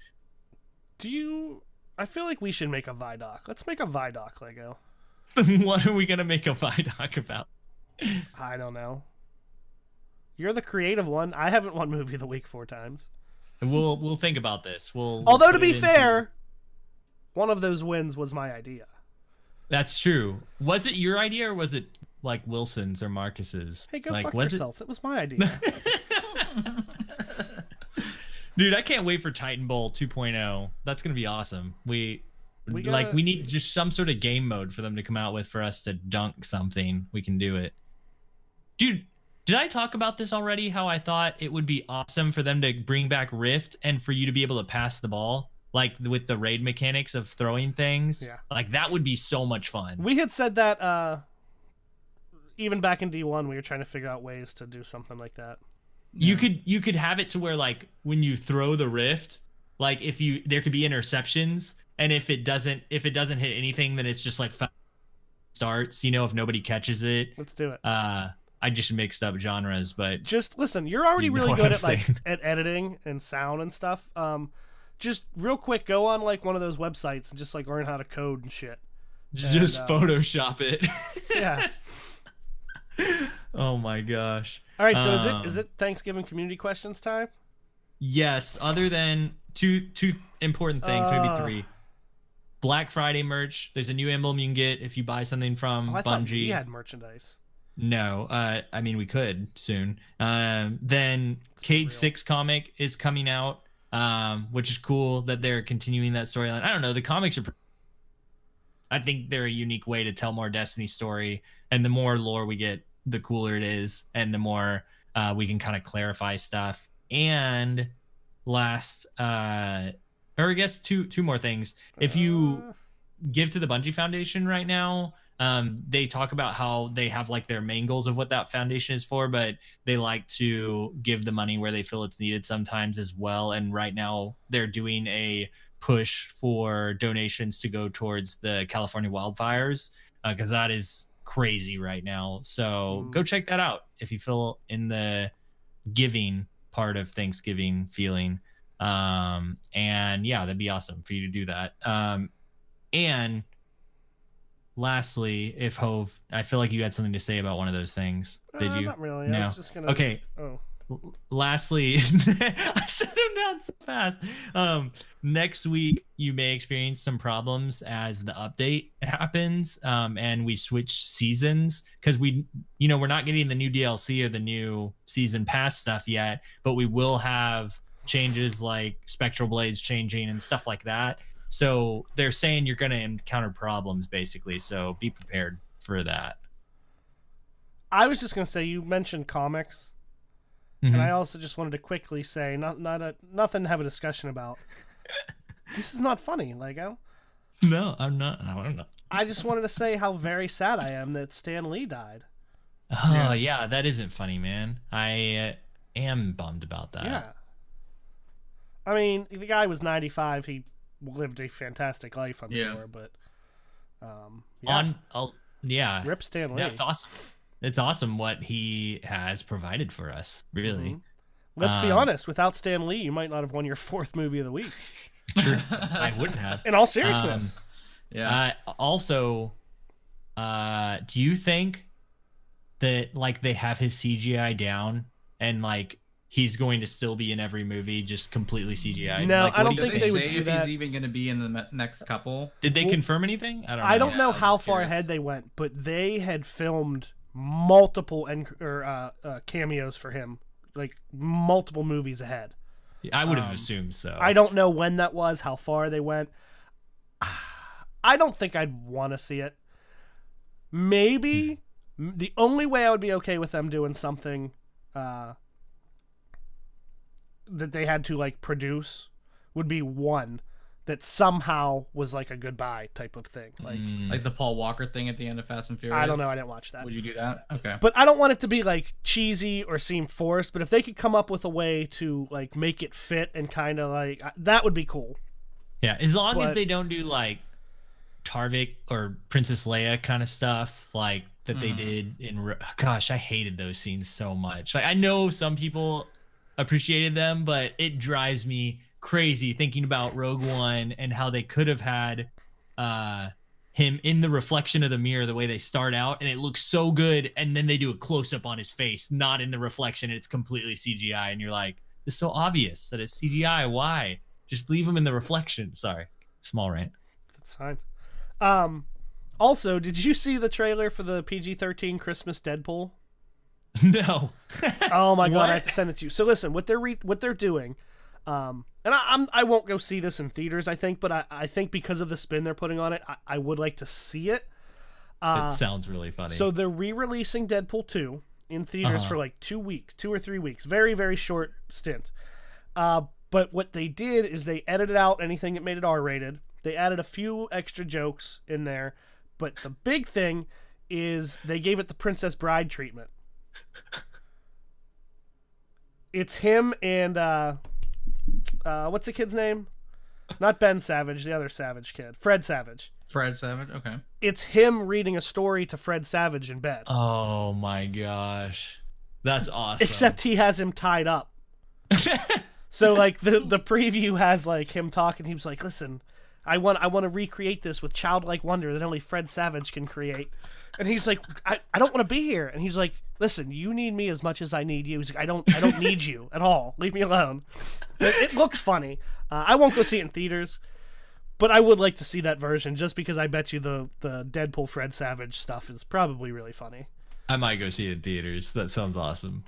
I feel like we should make a Vidoc. Let's make a Vidoc Lego. What are we gonna make a Vidoc about? I don't know. You're the creative one. I haven't won Movie of the Week 4 times. We'll think about this. Although to be fair, one of those wins was my idea. That's true. Was it your idea or was it like Wilson's or Marcus's? Hey, go fuck yourself. It was my idea. Dude, I can't wait for Titan Bowl 2.0. That's gonna be awesome. We we need just some sort of game mode for them to come out with for us to dunk something. We can do it. Dude, did I talk about this already? How I thought it would be awesome for them to bring back Rift and for you to be able to pass the ball, like with the raid mechanics of throwing things. Yeah. Like that would be so much fun. We had said that even back in D1, we were trying to figure out ways to do something like that. You could have it to where like when you throw the Rift, like there could be interceptions, and if it doesn't hit anything, then it's just like starts. If nobody catches it. Let's do it. I just mixed up genres, but just listen. You're already really what good I'm at editing and sound and stuff. Just real quick, go on like one of those websites and just like learn how to code and shit. Just Photoshop it. Yeah. Oh my gosh. All right, so is it Thanksgiving community questions time? Yes. Other than two important things, maybe three. Black Friday merch. There's a new emblem you can get if you buy something from I thought Bungie. we had merchandise. No, I mean we could soon. Then Cade 6 comic is coming out, which is cool that they're continuing that storyline. I don't know, the comics are. I think they're a unique way to tell more Destiny story, and the more lore we get, the cooler it is, and the more we can kind of clarify stuff. And last, or I guess two more things. If you give to the Bungie Foundation right now. They talk about how they have like their main goals of what that foundation is for, but they like to give the money where they feel it's needed sometimes as well. And right now they're doing a push for donations to go towards the California wildfires because that is crazy right now. So go check that out if you feel in the giving part of Thanksgiving feeling. And yeah, that'd be awesome for you to do that. And lastly, if Hove, I feel like you had something to say about one of those things. Did you? Not really. No. I was just gonna. Okay. Oh. Lastly, I shut him down so fast. Next week you may experience some problems as the update happens, and we switch seasons because we're not getting the new DLC or the new season pass stuff yet, but we will have changes like Spectral Blades changing and stuff like that. So they're saying you're going to encounter problems, basically. So be prepared for that. I was just going to say, you mentioned comics. Mm-hmm. And I also just wanted to quickly say, nothing to have a discussion about. This is not funny, Lego. No, I'm not. I don't know. I just wanted to say how very sad I am that Stan Lee died. Oh, yeah, that isn't funny, man. I am bummed about that. Yeah. I mean, the guy was 95. He lived a fantastic life, I'm sure, but yeah. Rip Stan Lee. Yeah, it's awesome. It's awesome what he has provided for us, really. Mm-hmm. Let's be honest, without Stan Lee, you might not have won your 4th movie of the week. True. I wouldn't have. In all seriousness. Also, do you think that like they have his CGI down and like he's going to still be in every movie, just completely CGI? No, like, I don't think they would say do if that. he's even going to be in the next couple. Did they confirm anything? I don't know. I don't know how far curious. ahead they went, but they had filmed multiple cameos for him, like multiple movies ahead. I would have assumed so. I don't know when that was, how far they went. I don't think I'd want to see it. Maybe the only way I would be okay with them doing something that they had to like produce would be one that somehow was like a goodbye type of thing. Like the Paul Walker thing at the end of Fast and Furious. I don't know. I didn't watch that. Would you do that? Okay. But I don't want it to be like cheesy or seem forced. But if they could come up with a way to like make it fit and kind of like that would be cool. Yeah, as long as they don't do like Tarvik or Princess Leia kind of stuff like that they did in. Gosh, I hated those scenes so much. Like, I know some people appreciated them, but it drives me crazy thinking about Rogue One and how they could have had him in the reflection of the mirror the way they start out, and it looks so good, and then they do a close-up on his face, not in the reflection, and it's completely CGI, and you're like, it's so obvious that it's CGI. Why? Just leave him in the reflection. Sorry, small rant. That's fine. Also, did you see the trailer for the PG-13 Christmas Deadpool? No. Oh my god, What? I have to send it to you. So listen, what they're doing, And I won't go see this in theaters, I think, but I think because of the spin they're putting on it, I would like to see it. It sounds really funny. So they're re-releasing Deadpool 2 in theaters for like 2 weeks, 2 or 3 weeks. Very, very short stint. But what they did is they edited out anything that made it R-rated. They added a few extra jokes in there. But the big thing is they gave it the Princess Bride treatment. It's him and what's the kid's name? Not Ben Savage, the other Savage kid. Fred Savage. Fred Savage, okay. It's him reading a story to Fred Savage in bed. Oh my gosh. That's awesome. Except he has him tied up. So like the preview has like him talking. He was like, "Listen, I want to recreate this with childlike wonder that only Fred Savage can create." And he's like, I don't want to be here. And he's like, "Listen, you need me as much as I need you." He's like, I don't need you at all. Leave me alone. It looks funny. I won't go see it in theaters, but I would like to see that version just because I bet you the Deadpool Fred Savage stuff is probably really funny. I might go see it in theaters. That sounds awesome.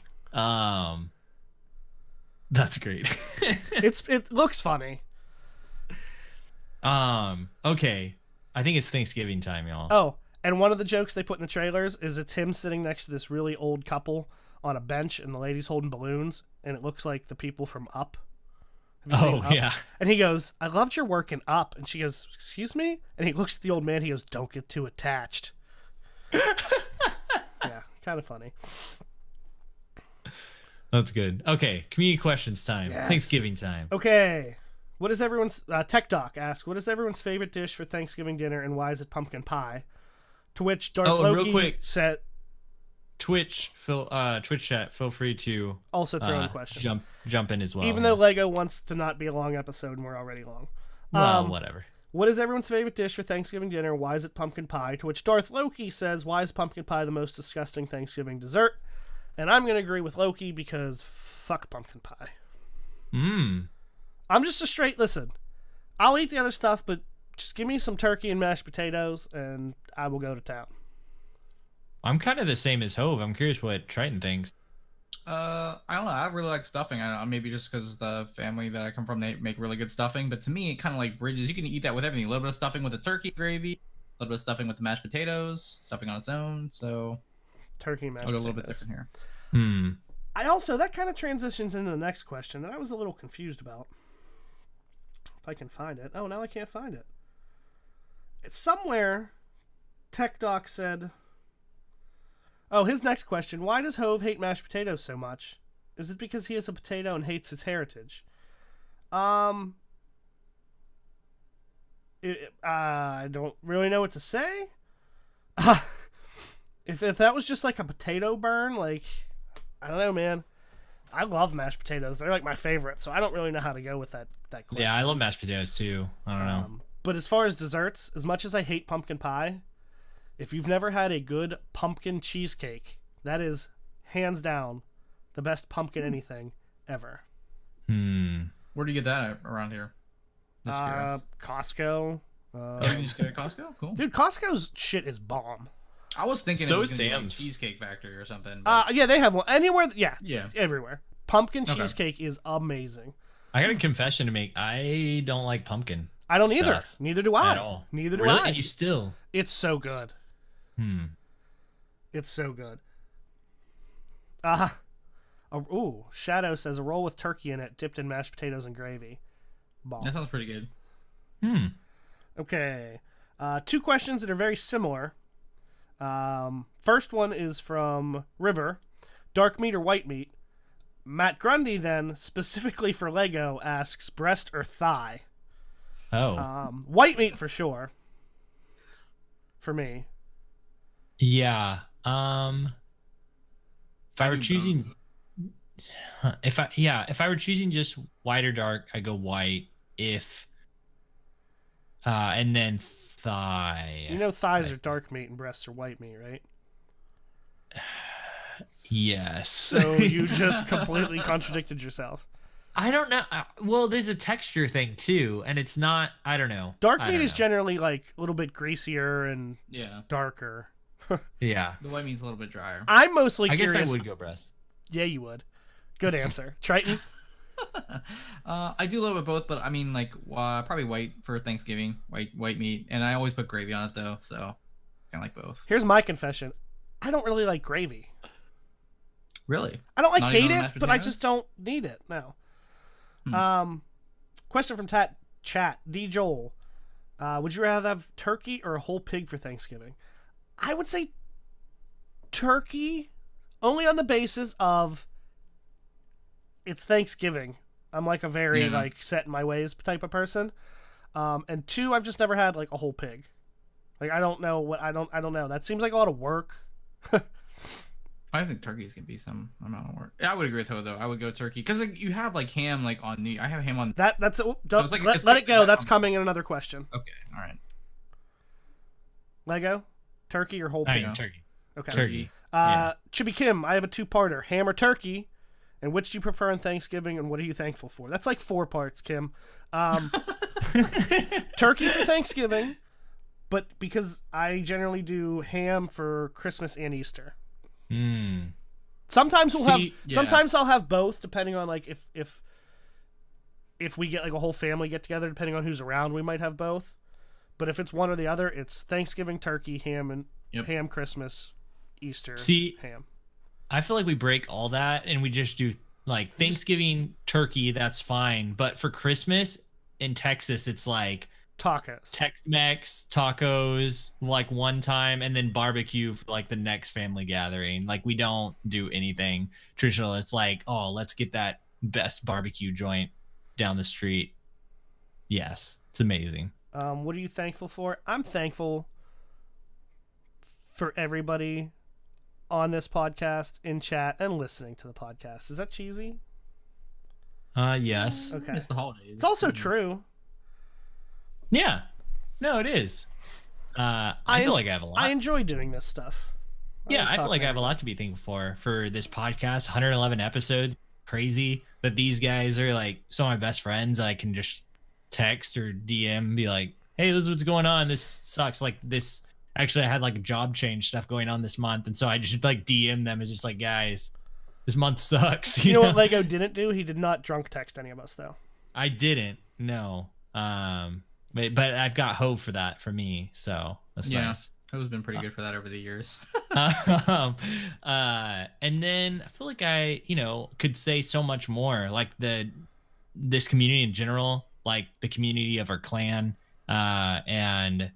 That's great. It looks funny. Okay. I think it's Thanksgiving time, y'all. Oh, and one of the jokes they put in the trailers is it's him sitting next to this really old couple on a bench, and the lady's holding balloons, and it looks like the people from Up. Have you seen Up? Yeah. And he goes, "I loved your work in Up." And she goes, "Excuse me?" And he looks at the old man. He goes, "Don't get too attached." Yeah, kind of funny. That's good. Okay, community questions time. Yes. Thanksgiving time. Okay. What is everyone's... Tech Doc asks, what is everyone's favorite dish for Thanksgiving dinner, and why is it pumpkin pie? To which Darth Loki real quick. said... Twitch chat, feel free to Also throw in questions. Jump in as well. Even though Lego wants to not be a long episode and we're already long. Well, whatever. What is everyone's favorite dish for Thanksgiving dinner? Why is it pumpkin pie? To which Darth Loki says, why is pumpkin pie the most disgusting Thanksgiving dessert? And I'm going to agree with Loki because fuck pumpkin pie. I'm just a straight, listen, I'll eat the other stuff, but just give me some turkey and mashed potatoes and I will go to town. I'm kind of the same as Hove. I'm curious what Triton thinks. I don't know. I really like stuffing. I don't know, maybe just because the family that I come from, they make really good stuffing. But to me, it kind of like bridges. You can eat that with everything. A little bit of stuffing with the turkey gravy, a little bit of stuffing with the mashed potatoes, stuffing on its own. So Turkey and mashed I'll go potatoes. a little bit different here. I also, that kind of transitions into the next question that I was a little confused about. If I can find it. Oh, now I can't find it. It's somewhere. Tech Doc said... Oh, his next question. Why does Hove hate mashed potatoes so much? Is it because he is a potato and hates his heritage? I don't really know what to say. If that was just like a potato burn, like, I don't know, man. I love mashed potatoes. They're like my favorite, so I don't really know how to go with that question. Yeah, I love mashed potatoes too. I don't know. But as far as desserts, as much as I hate pumpkin pie, if you've never had a good pumpkin cheesecake, that is hands down the best pumpkin anything ever. Where do you get that at around here? Just curious. Costco. You just get it at Costco? Cool. Dude, Costco's shit is bomb. I was thinking So it was is gonna be like Sam's. Cheesecake Factory or something. But Yeah, they have one anywhere. Yeah, everywhere. Pumpkin Okay. cheesecake is amazing. I got a confession to make. I don't like pumpkin. I don't either. Stuff Neither do I. at all. Neither do Really? I. And you still? It's so good. It's so good. Shadow says a roll with turkey in it, dipped in mashed potatoes and gravy. Bomb. that sounds pretty good. Okay. 2 questions that are very similar. First one is from River. Dark meat or white meat? Matt Grundy then, specifically for Lego, asks breast or thigh? Oh. White meat for sure. For me. Yeah. If I were choosing, if I were choosing just white or dark, I go white. And then thigh. You know thighs are dark meat and breasts are white meat, right? Yes. So you just completely contradicted yourself. I don't know. Well, there's a texture thing too, and it's not. I don't know. Dark meat is generally like a little bit greasier and darker. Yeah. The white meat's a little bit drier. I'm mostly I curious. guess I would go breast. Yeah, you would. Good answer. Triton? I do a little bit of both, but I mean, like, probably white for Thanksgiving, white meat, and I always put gravy on it though, so kind of like both. Here's my confession: I don't really like gravy. Really? I don't like Not hate even on it, mashed but I potatoes? just don't need it. No. Hmm. Question from chat. D Joel, would you rather have turkey or a whole pig for Thanksgiving? I would say turkey, only on the basis of it's Thanksgiving. I'm like a very like set in my ways type of person. And two, I've just never had like a whole pig. Like I don't know. That seems like a lot of work. I think turkey's gonna be some amount of work. Yeah, I would agree with her though. I would go turkey because like, you have like ham like on New. I have ham on. That's So it's like let it go. That's coming in another question. Okay, all right. Lego, turkey or whole I pig? mean, turkey. Okay. Turkey. Yeah. Chibi Kim, I have a two-parter: ham or turkey, and which do you prefer on Thanksgiving, and what are you thankful for? That's like 4 parts, Kim. Turkey for Thanksgiving, but because I generally do ham for Christmas and Easter. Sometimes Sometimes I'll have both, depending on like if we get like a whole family get together, depending on who's around, we might have both. But if it's one or the other, it's Thanksgiving turkey, ham, and ham Christmas, Easter ham. I feel like we break all that and we just do like Thanksgiving turkey. That's fine, but for Christmas in Texas, it's like tacos, Tex-Mex, tacos, like one time, and then barbecue for like the next family gathering. Like we don't do anything traditional. It's like, oh, let's get that best barbecue joint down the street. Yes, it's amazing. What are you thankful for? I'm thankful for everybody on this podcast, in chat, and listening to the podcast. Is that cheesy? Yes. Okay. It's the holidays. It's also true. Yeah. No, it is. I feel like I have a lot. I enjoy doing this stuff. I feel like I have a lot to be thankful for this podcast. 111 episodes. Crazy that these guys are like some of my best friends. I can just text or DM and be like, hey, this is what's going on. This sucks. Like this, actually I had like a job change stuff going on this month. And so I just like DM them as just like, guys, this month sucks. You know what Lego didn't do? He did not drunk text any of us though. I didn't. No. But I've got Hove for that for me. So that's nice. Hove's been pretty good for that over the years. And then I feel like I, could say so much more, like this community in general, like the community of our clan, and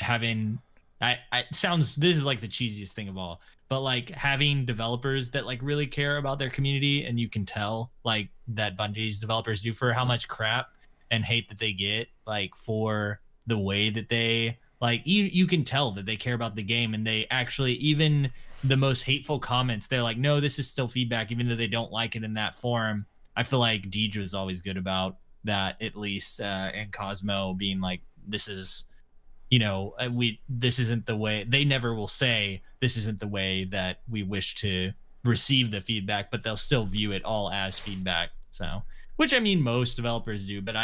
having this is like the cheesiest thing of all, but like having developers that like really care about their community, and you can tell like that Bungie's developers do for how much crap and hate that they get like for the way that they like you can tell that they care about the game, and they actually, even the most hateful comments, they're like, no, this is still feedback, even though they don't like it in that form. I feel like Deidre is always good about that, at least, and Cosmo being like, this is, this isn't the way. They never will say this isn't the way that we wish to receive the feedback, but they'll still view it all as feedback. So, which I mean, most developers do, but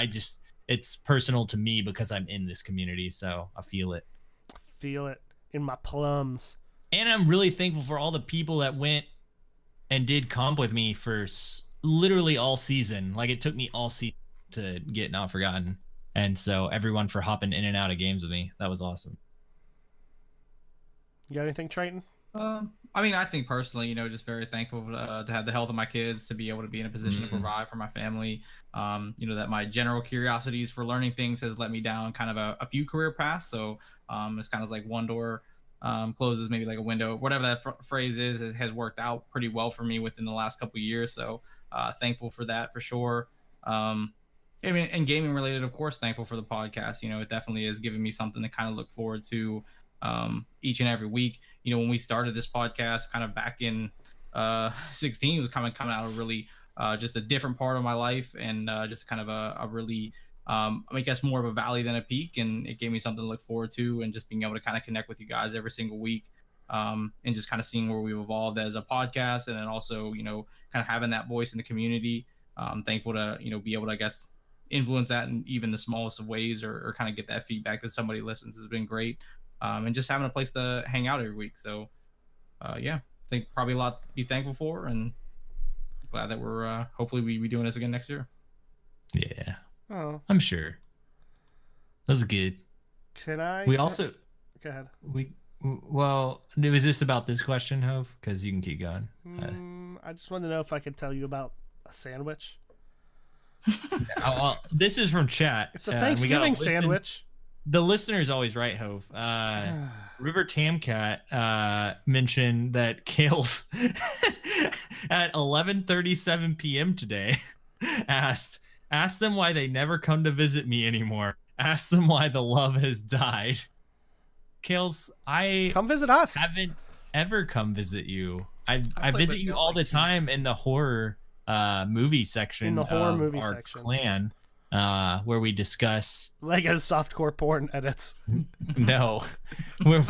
it's personal to me because I'm in this community, so I feel it. Feel it in my plums. And I'm really thankful for all the people that went and did comp with me for literally all season. Like, it took me all season to get Not Forgotten. And so everyone for hopping in and out of games with me. That was awesome. You got anything, Triton? I mean, I think personally, just very thankful to have the health of my kids, to be able to be in a position to provide for my family. That my general curiosities for learning things has let me down kind of a few career paths. So it's kind of like one door closes, maybe like a window, whatever that phrase is, has worked out pretty well for me within the last couple of years. So thankful for that for sure. I mean, and gaming related, of course, thankful for the podcast. It definitely is giving me something to kind of look forward to each and every week. When we started this podcast kind of back in 16, it was kind of coming out of really just a different part of my life, and just kind of a really I guess more of a valley than a peak, and it gave me something to look forward to, and just being able to kind of connect with you guys every single week, and just kind of seeing where we've evolved as a podcast, and then also kind of having that voice in the community. Thankful to be able to, I guess, influence that in even the smallest of ways, or kind of get that feedback that somebody listens has been great. And just having a place to hang out every week. So, I think probably a lot to be thankful for, and glad that we're hopefully we doing this again next year. Yeah, Oh, I'm sure. That was good. can I? We also Go ahead. well, was this about this question, Hove? Because you can keep going. I just wanted to know if I could tell you about a sandwich. This is from chat. It's a We Thanksgiving gotta listen. sandwich. The listener is always right, Hove. River Tamcat mentioned that Kales at 11:37 p.m. today asked them why they never come to visit me anymore. Ask them why the love has died. Kales, I Come visit us. haven't ever come visit you. I played visit with you Kales all the like time in the horror movie section In the horror of movie our section. clan, where we discuss Lego softcore porn edits. no, where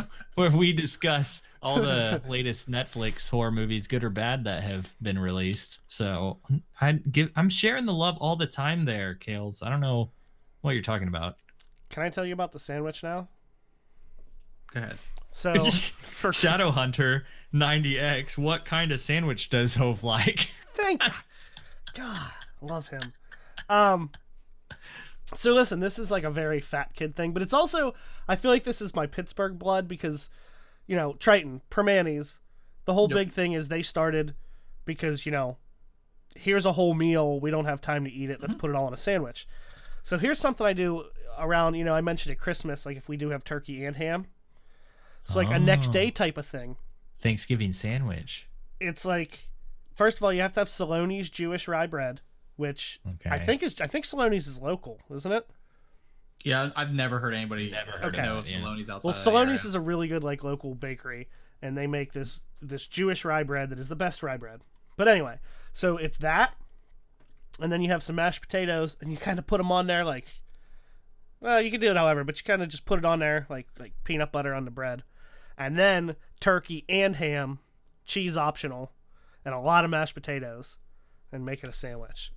we discuss all the latest Netflix horror movies, good or bad, that have been released. So I'm sharing the love all the time there, Kales. I don't know what you're talking about. Can I tell you about the sandwich now? Go ahead. So, for Shadow Hunter 90X, what kind of sandwich does Hove like? thank God, love him. So listen, this is like a very fat kid thing, but it's also, I feel like this is my Pittsburgh blood because, you know, Triton, Permanis, the whole big thing is they started because, you know, here's a whole meal, we don't have time to eat it, let's put it all in a sandwich. So here's something I do around, you know, I mentioned at Christmas, like if we do have turkey and ham. So like a next day type of thing. Thanksgiving sandwich. It's like, first of all, you have to have Saloni's Jewish rye bread, which Okay. I think Saloni's is local, isn't it? Yeah, I've never heard anybody Never heard Okay. know of of it, yeah. Saloni's outside. Well, of that Saloni's area. is a really good like local bakery, and they make this Jewish rye bread that is the best rye bread. But anyway, so it's that, and then you have some mashed potatoes, and you kind of put them on there like, well, you can do it however, but you kind of just put it on there like peanut butter on the bread, and then turkey and ham, cheese optional, and a lot of mashed potatoes, and make it a sandwich,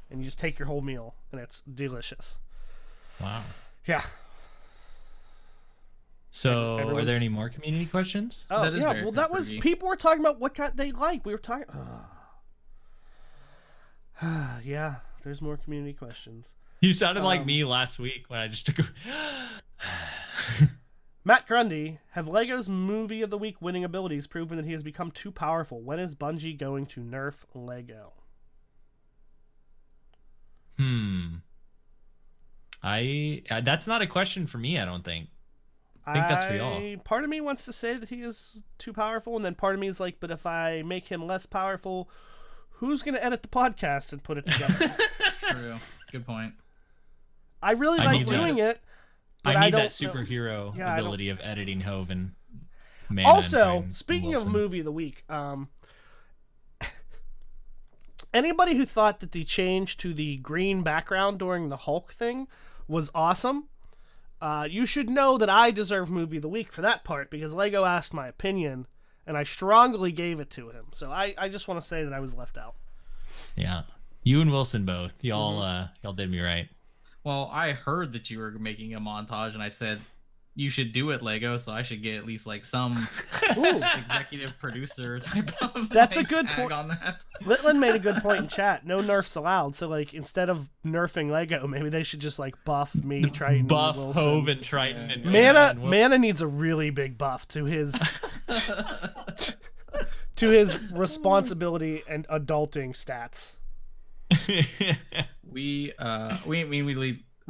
and you just take your whole meal, and it's delicious. Wow. Yeah. So, are Everyone's- there any more community questions? Oh That is yeah, very well that was Pittsburghy. people were talking about what they like. We were talking. Yeah, there's more community questions. You sounded like me last week when I just took a... Matt Grundy, have Lego's movie of the week winning abilities proven that he has become too powerful? When is Bungie going to nerf Lego? That's not a question for me, I don't think. I think that's for y'all. Part of me wants to say that he is too powerful, and then part of me is like, but if I make him less powerful, who's going to edit the podcast and put it together? True. Good point. I really I like need doing it. But I need don't that know- superhero Yeah, I don't- ability of editing Hove and Mana Also, and speaking of Wilson. movie of the week, anybody who thought that the change to the green background during the Hulk thing was awesome, you should know that I deserve movie of the week for that part because Lego asked my opinion and I strongly gave it to him. So I just want to say that I was left out. Yeah, you and Wilson both. Y'all did me right. Well, I heard that you were making a montage, and I said you should do it, Lego. So I should get at least like some Ooh, executive producer type of. That's a like, good tag point. on that. Litland made a good point in chat. No nerfs allowed. So like instead of nerfing Lego, maybe they should just like buff me, Triton, Buff Wilson. Hove and Triton and Mana needs a really big buff to his to his responsibility and adulting stats. We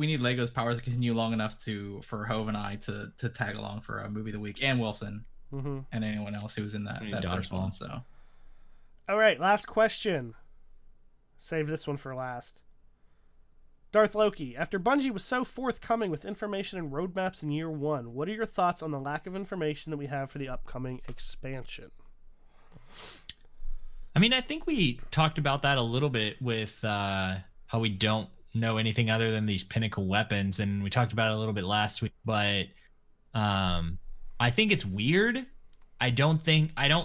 need Lego's powers to continue long enough for Hove and I to tag along for a movie of the week, and Wilson Mm-hmm. and anyone else who was in that first Dodgeball. one. So All right, last question. Save this one for last. Darth Loki, after Bungie was so forthcoming with information and roadmaps in year one, what are your thoughts on the lack of information that we have for the upcoming expansion? I mean, I think we talked about that a little bit with how we don't know anything other than these Pinnacle weapons, and we talked about it a little bit last week, but I think it's weird. I don't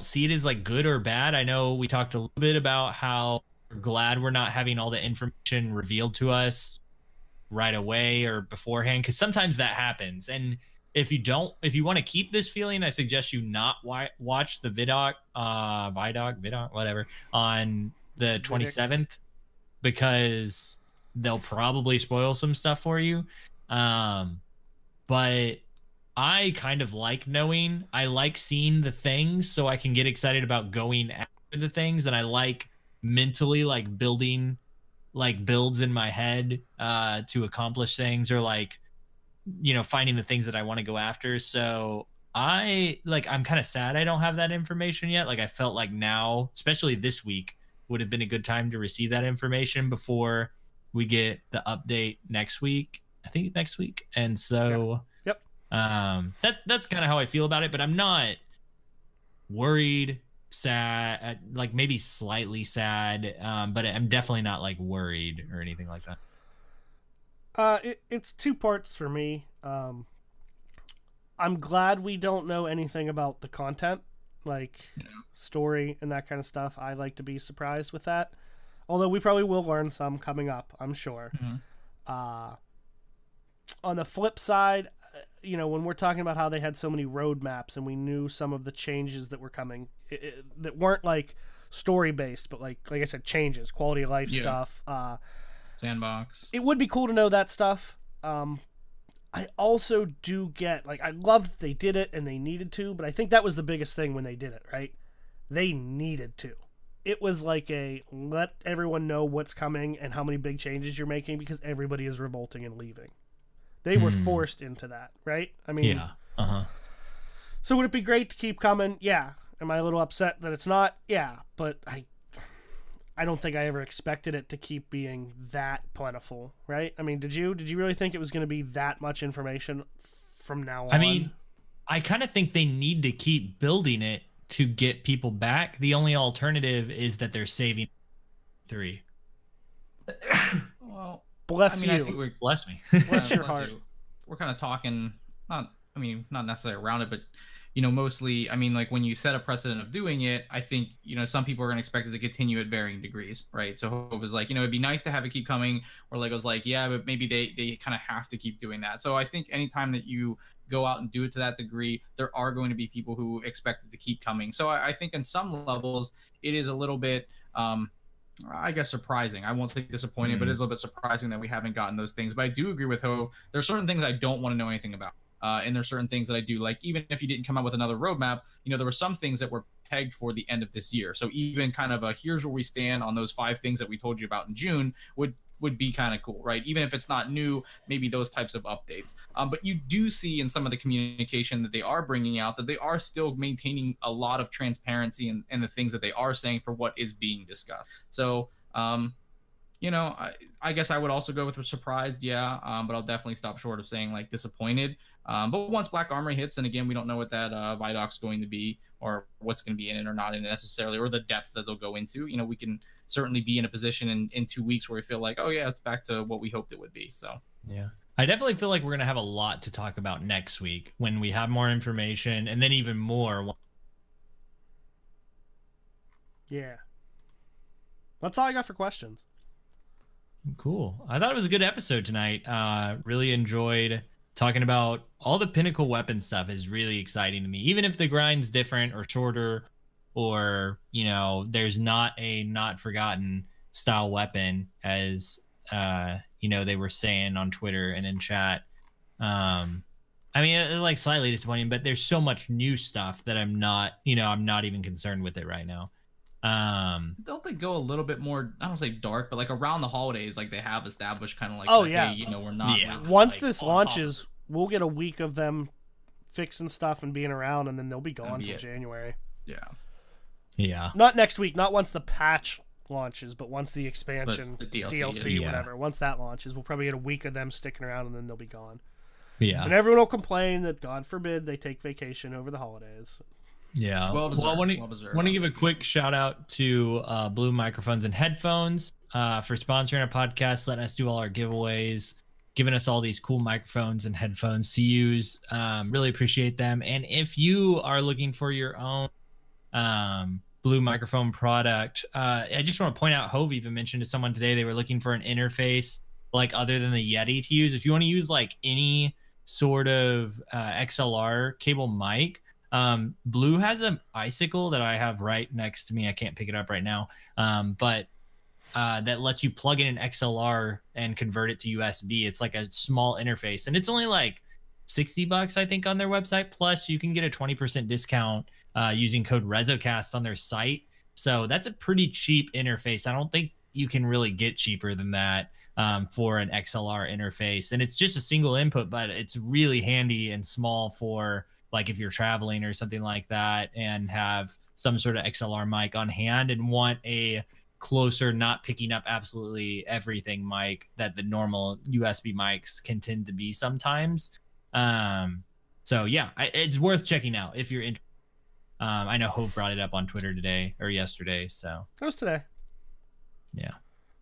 see it as like good or bad. I know we talked a little bit about how we're glad we're not having all the information revealed to us right away or beforehand, because sometimes that happens. And if you want to keep this feeling, I suggest you not watch the Vidoc, whatever, on the 27th, because they'll probably spoil some stuff for you. But I kind of like knowing. I like seeing the things so I can get excited about going after the things, and I like mentally like building like builds in my head to accomplish things, or like, you know, finding the things that I want to go after. So I'm kind of sad I don't have that information yet. Like I felt like now, especially this week, would have been a good time to receive that information before we get the update next week. I think next week. And so Yep. That's kind of how I feel about it, but I'm not worried, sad, like maybe slightly sad, but I'm definitely not like worried or anything like that. It's two parts for me. I'm glad we don't know anything about the content, like story and that kind of stuff. I like to be surprised with that. Although we probably will learn some coming up, I'm sure. Mm-hmm. On the flip side, you know, when we're talking about how they had so many roadmaps and we knew some of the changes that were coming that weren't like story based, but like I said, changes, quality of life stuff. Sandbox. It would be cool to know that stuff. I also do get, like, I loved that they did it and they needed to, but I think that was the biggest thing when they did it, right? They needed to. It was like a let everyone know what's coming and how many big changes you're making because everybody is revolting and leaving. They were forced into that, right? I mean, yeah. Uh-huh. So would it be great to keep coming? Yeah. Am I a little upset that it's not? Yeah. But I don't think I ever expected it to keep being that plentiful, right? I mean, did you really think it was going to be that much information from now on? I mean, I kind of think they need to keep building it to get people back. The only alternative is that they're saving 3. Well, bless I you. think Bless me. Bless your heart. We're kind of talking, not necessarily around it, but mostly, I mean, like when you set a precedent of doing it, I think, some people are going to expect it to continue at varying degrees, right? So Hove was like, it'd be nice to have it keep coming, or Lego's like, yeah, but maybe they kind of have to keep doing that. So I think anytime that you go out and do it to that degree, there are going to be people who expect it to keep coming. So I think in some levels, it is a little bit, I guess, surprising. I won't say disappointing, but it is a little bit surprising that we haven't gotten those things. But I do agree with Hove. There's certain things I don't want to know anything about. And there's certain things that I do like. Even if you didn't come out with another roadmap, there were some things that were pegged for the end of this year. So even kind of here's where we stand on those 5 things that we told you about in June would be kind of cool, right? Even if it's not new, maybe those types of updates. But you do see in some of the communication that they are bringing out that they are still maintaining a lot of transparency in the things that they are saying for what is being discussed. So, I guess I would also go with surprised, yeah, but I'll definitely stop short of saying like disappointed. But once Black Armory hits, and again, we don't know what that Vidoc's going to be, or what's going to be in it or not in it necessarily, or the depth that they'll go into. We can certainly be in a position in 2 weeks where we feel like, oh yeah, it's back to what we hoped it would be. So yeah, I definitely feel like we're going to have a lot to talk about next week when we have more information, and then even more. Yeah, that's all I got for questions. Cool. I thought it was a good episode tonight. Really enjoyed talking about all the Pinnacle weapon stuff. Is really exciting to me. Even if the grind's different or shorter, or there's not a not forgotten style weapon, as they were saying on Twitter and in chat. I mean, it's like slightly disappointing, but there's so much new stuff that I'm not even concerned with it right now. Don't they go a little bit more, I don't say dark, but like around the holidays, like they have established kind of like, hey, we're not. Yeah. Really, Once like, this launches, we'll get a week of them fixing stuff and being around, and then they'll be gone till January. Yeah. Not next week, not once the patch launches, but once the expansion, the DLC whatever. Once that launches, we'll probably get a week of them sticking around, and then they'll be gone. Yeah. And everyone will complain that, God forbid, they take vacation over the holidays. Yeah. Well deserved. I want to give a quick shout out to Blue Microphones and Headphones for sponsoring our podcast, letting us do all our giveaways, giving us all these cool microphones and headphones to use. Really appreciate them. And if you are looking for your own Blue microphone product, I just want to point out, Hove even mentioned to someone today they were looking for an interface like other than the Yeti to use. If you want to use like any sort of XLR cable mic, Blue has an icicle that I have right next to me. I can't pick it up right now. But that lets you plug in an XLR and convert it to USB. It's like a small interface, and it's only like $60, I think, on their website. Plus, you can get a 20% discount using code RezoCast on their site. So that's a pretty cheap interface. I don't think you can really get cheaper than that for an XLR interface. And it's just a single input, but it's really handy and small for like if you're traveling or something like that and have some sort of XLR mic on hand and want a closer, not picking up absolutely everything mic that the normal USB mics can tend to be sometimes. So yeah, it's worth checking out if you're interested. I know Hope brought it up on Twitter today or yesterday. So It was today. yeah.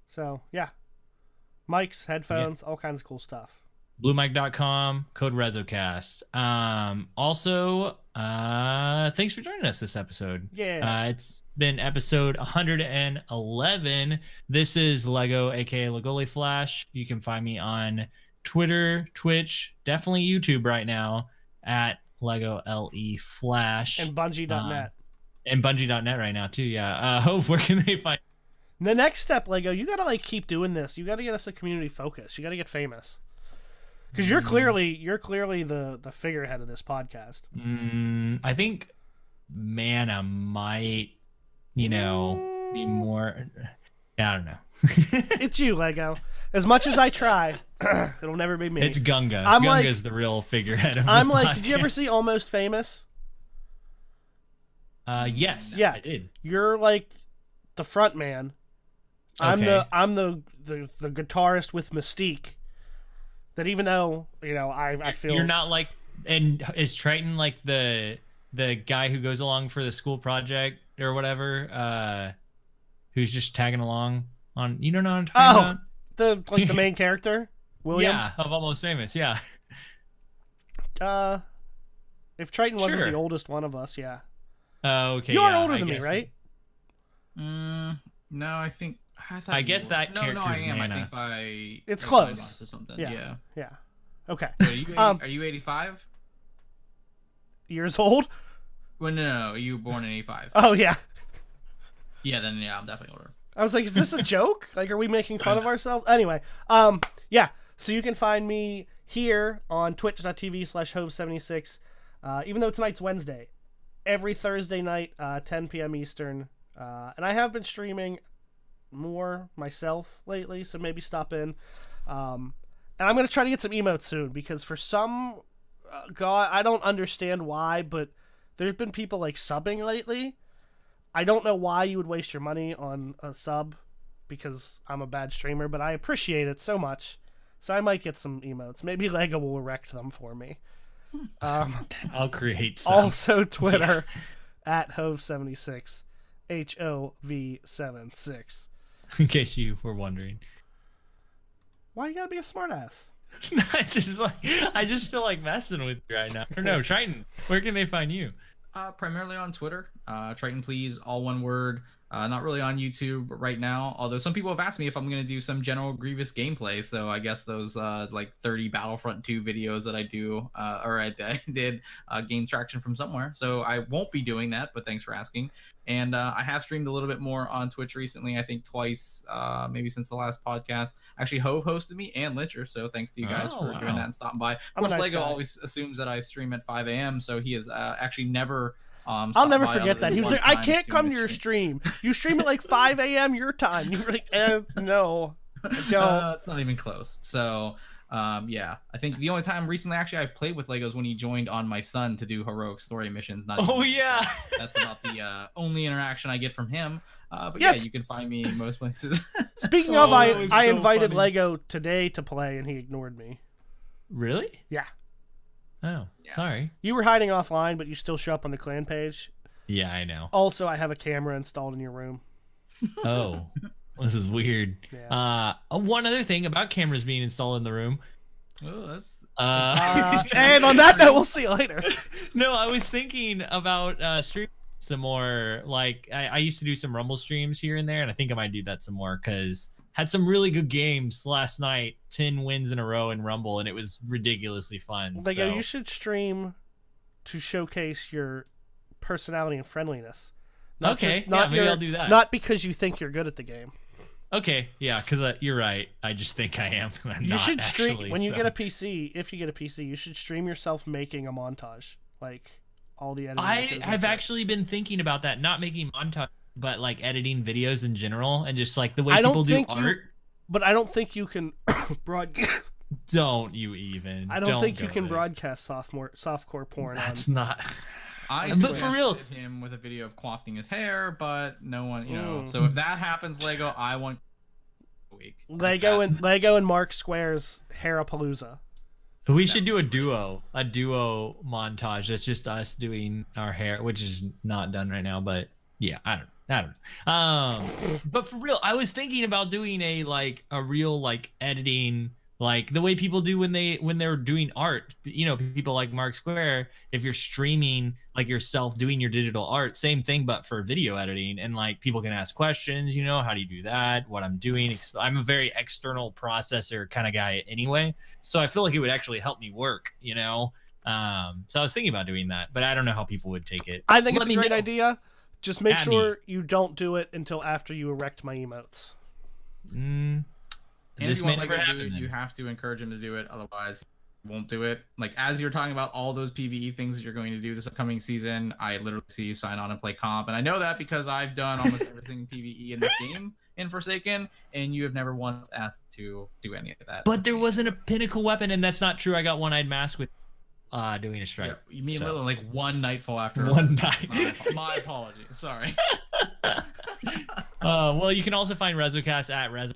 So yeah, mics, headphones, all kinds of cool stuff. BlueMic.com, code RezoCast. Also, thanks for joining us this episode. Yeah. It's been episode 111. This is Lego, aka Legole Flash. You can find me on Twitter, Twitch, definitely YouTube right now at Lego LE Flash. And Bungie.net. And Bungie.net right now too. Yeah. Hope, where can they find? The next step, Lego, you gotta like keep doing this. You gotta get us a community focus. You gotta get famous. Because you're clearly the figurehead of this podcast. I think Mana might, be more. I don't know. It's you, Lego. As much as I try, it'll never be me. It's Gunga. I'm Gunga's the real figurehead of I'm the like, podcast. did you ever see Almost Famous? Yes. Yeah. I did. You're like the front man. Okay. I'm the guitarist with mystique. That even though I feel You're not like, and is Triton like the guy who goes along for the school project or whatever, who's just tagging along on, you don't know what I'm talking about? the main character, William. Yeah, of Almost Famous. Yeah. If Triton wasn't Sure. the oldest one of us, yeah. Oh, okay. You are yeah, older I than me, guess. right? No, I think. thought I you guess were. that No, I character's am. I Mana. think by It's like, close. 5 months or something. Yeah. Yeah. Yeah. Okay. Wait, are you 80, Um, are you 85? Years old? Well, no, you were born in 85. Oh yeah. Yeah, then yeah, I'm definitely older. I was like, is this a joke? Like, are we making fun of ourselves? Anyway, yeah. So you can find me here on twitch.tv/hove76. Even though tonight's Wednesday, every Thursday night, 10 p.m. Eastern. And I have been streaming more myself lately, so maybe stop in. And I'm going to try to get some emotes soon, because for some, God, I don't understand why, but there's been people like subbing lately. I don't know why you would waste your money on a sub, because I'm a bad streamer, but I appreciate it so much. So I might get some emotes. Maybe Lego will erect them for me. I'll create some. Also Twitter at Hove76. HOV76. In case you were wondering. Why you gotta be a smartass? I just feel like messing with you right now. Or no, Triton, where can they find you? Primarily on Twitter. Triton, please, all one word. Not really on YouTube right now, although some people have asked me if I'm going to do some General Grievous gameplay, so I guess those like 30 Battlefront 2 videos that I do, or I did, gain traction from somewhere, so I won't be doing that, but thanks for asking. And I have streamed a little bit more on Twitch recently, I think twice, maybe since the last podcast. Actually, Hove hosted me and Lyncher, so thanks to you guys for doing that and stopping by. Of I'm a course, nice Lego guy. always assumes that I stream at 5 a.m., so actually never... I'll never stopped by forget other that. than He was one like, I time can't to come to your stream. You stream at like 5 a.m. your time. You were like, no, I don't. It's not even close. So, yeah, I think the only time recently actually I've played with Legos when he joined on my son to do heroic story missions. Not Oh, even me. yeah. So that's about the only interaction I get from him. But Yes. yeah, you can find me in most places. Speaking Oh, of, that was I so invited funny. Lego today to play, and he ignored me. Really? Yeah. Oh, Yeah. sorry. You were hiding offline, but you still show up on the clan page. Yeah, I know. Also, I have a camera installed in your room. Oh, this is weird. Yeah. One other thing about cameras being installed in the room. Oh, that's And on that note, we'll see you later. No, I was thinking about streaming some more. Like I used to do some Rumble streams here and there, and I think I might do that some more because had some really good games last night. 10 wins in a row in Rumble, and it was ridiculously fun. Lego, so. you should stream to showcase your personality and friendliness. Maybe I'll do that. Not because you think you're good at the game. Okay, yeah, because you're right. I just think I am. I'm You not should stream actually, when you so. get a PC. If you get a PC, you should stream yourself making a montage, like all the editing. I've actually been thinking about that, not making montage, but like editing videos in general, and just like the way people do art. But I don't think you can broadcast. Don't you even? I don't think you go can there. broadcast softcore porn. That's not. But for real, him with a video of quaffing his hair, but no one, you know. So if that happens, Lego, I want a week. Lego and Mark Square's Hairapalooza. We should do a duo montage. That's just us doing our hair, which is not done right now. But yeah, I don't know. But for real, I was thinking about doing a real editing. Like the way people do when they're doing art, you know, people like Mark Square, if you're streaming like yourself doing your digital art, same thing, but for video editing, and like people can ask questions, you know, how do you do that? What I'm doing. I'm a very external processor kind of guy anyway. So I feel like it would actually help me work, you know? So I was thinking about doing that, but I don't know how people would take it. I think it's a great idea. Just make sure you don't do it until after you erect my emotes. And this if you want may Lego never to do happen. it, you have to encourage him to do it. Otherwise, he won't do it. Like, as you're talking about all those PvE things that you're going to do this upcoming season, I literally see you sign on and play comp. And I know that because I've done almost everything PvE in this game in Forsaken, and you have never once asked to do any of that. But there wasn't a pinnacle weapon, and that's not true. I got one-eyed mask with doing a strike. Yeah, you mean literally like one nightfall after one night. My apologies. Sorry. Well, you can also find RezoCast at Rezo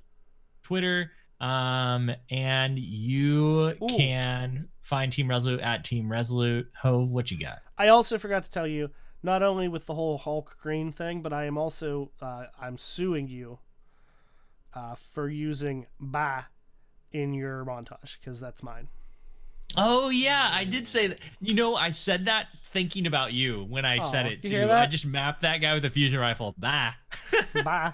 Twitter. And you can find Team Resolute at Team Resolute. Hove, what you got? I also forgot to tell you, not only with the whole Hulk Green thing, but I am also I'm suing you for using "ba" in your montage because that's mine. Oh yeah, I did say that. You know, I said that thinking about you when I said it you too. hear that? I just mapped that guy with a fusion rifle. Bah. Bye.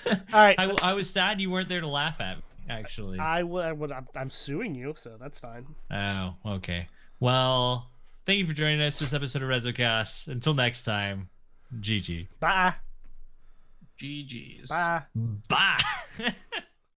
All right. I was sad you weren't there to laugh at me, actually. I'm suing you, so that's fine. Oh, okay. Well, thank you for joining us this episode of RezoCast. Until next time, GG. Bye. GG's. Bye. Bye.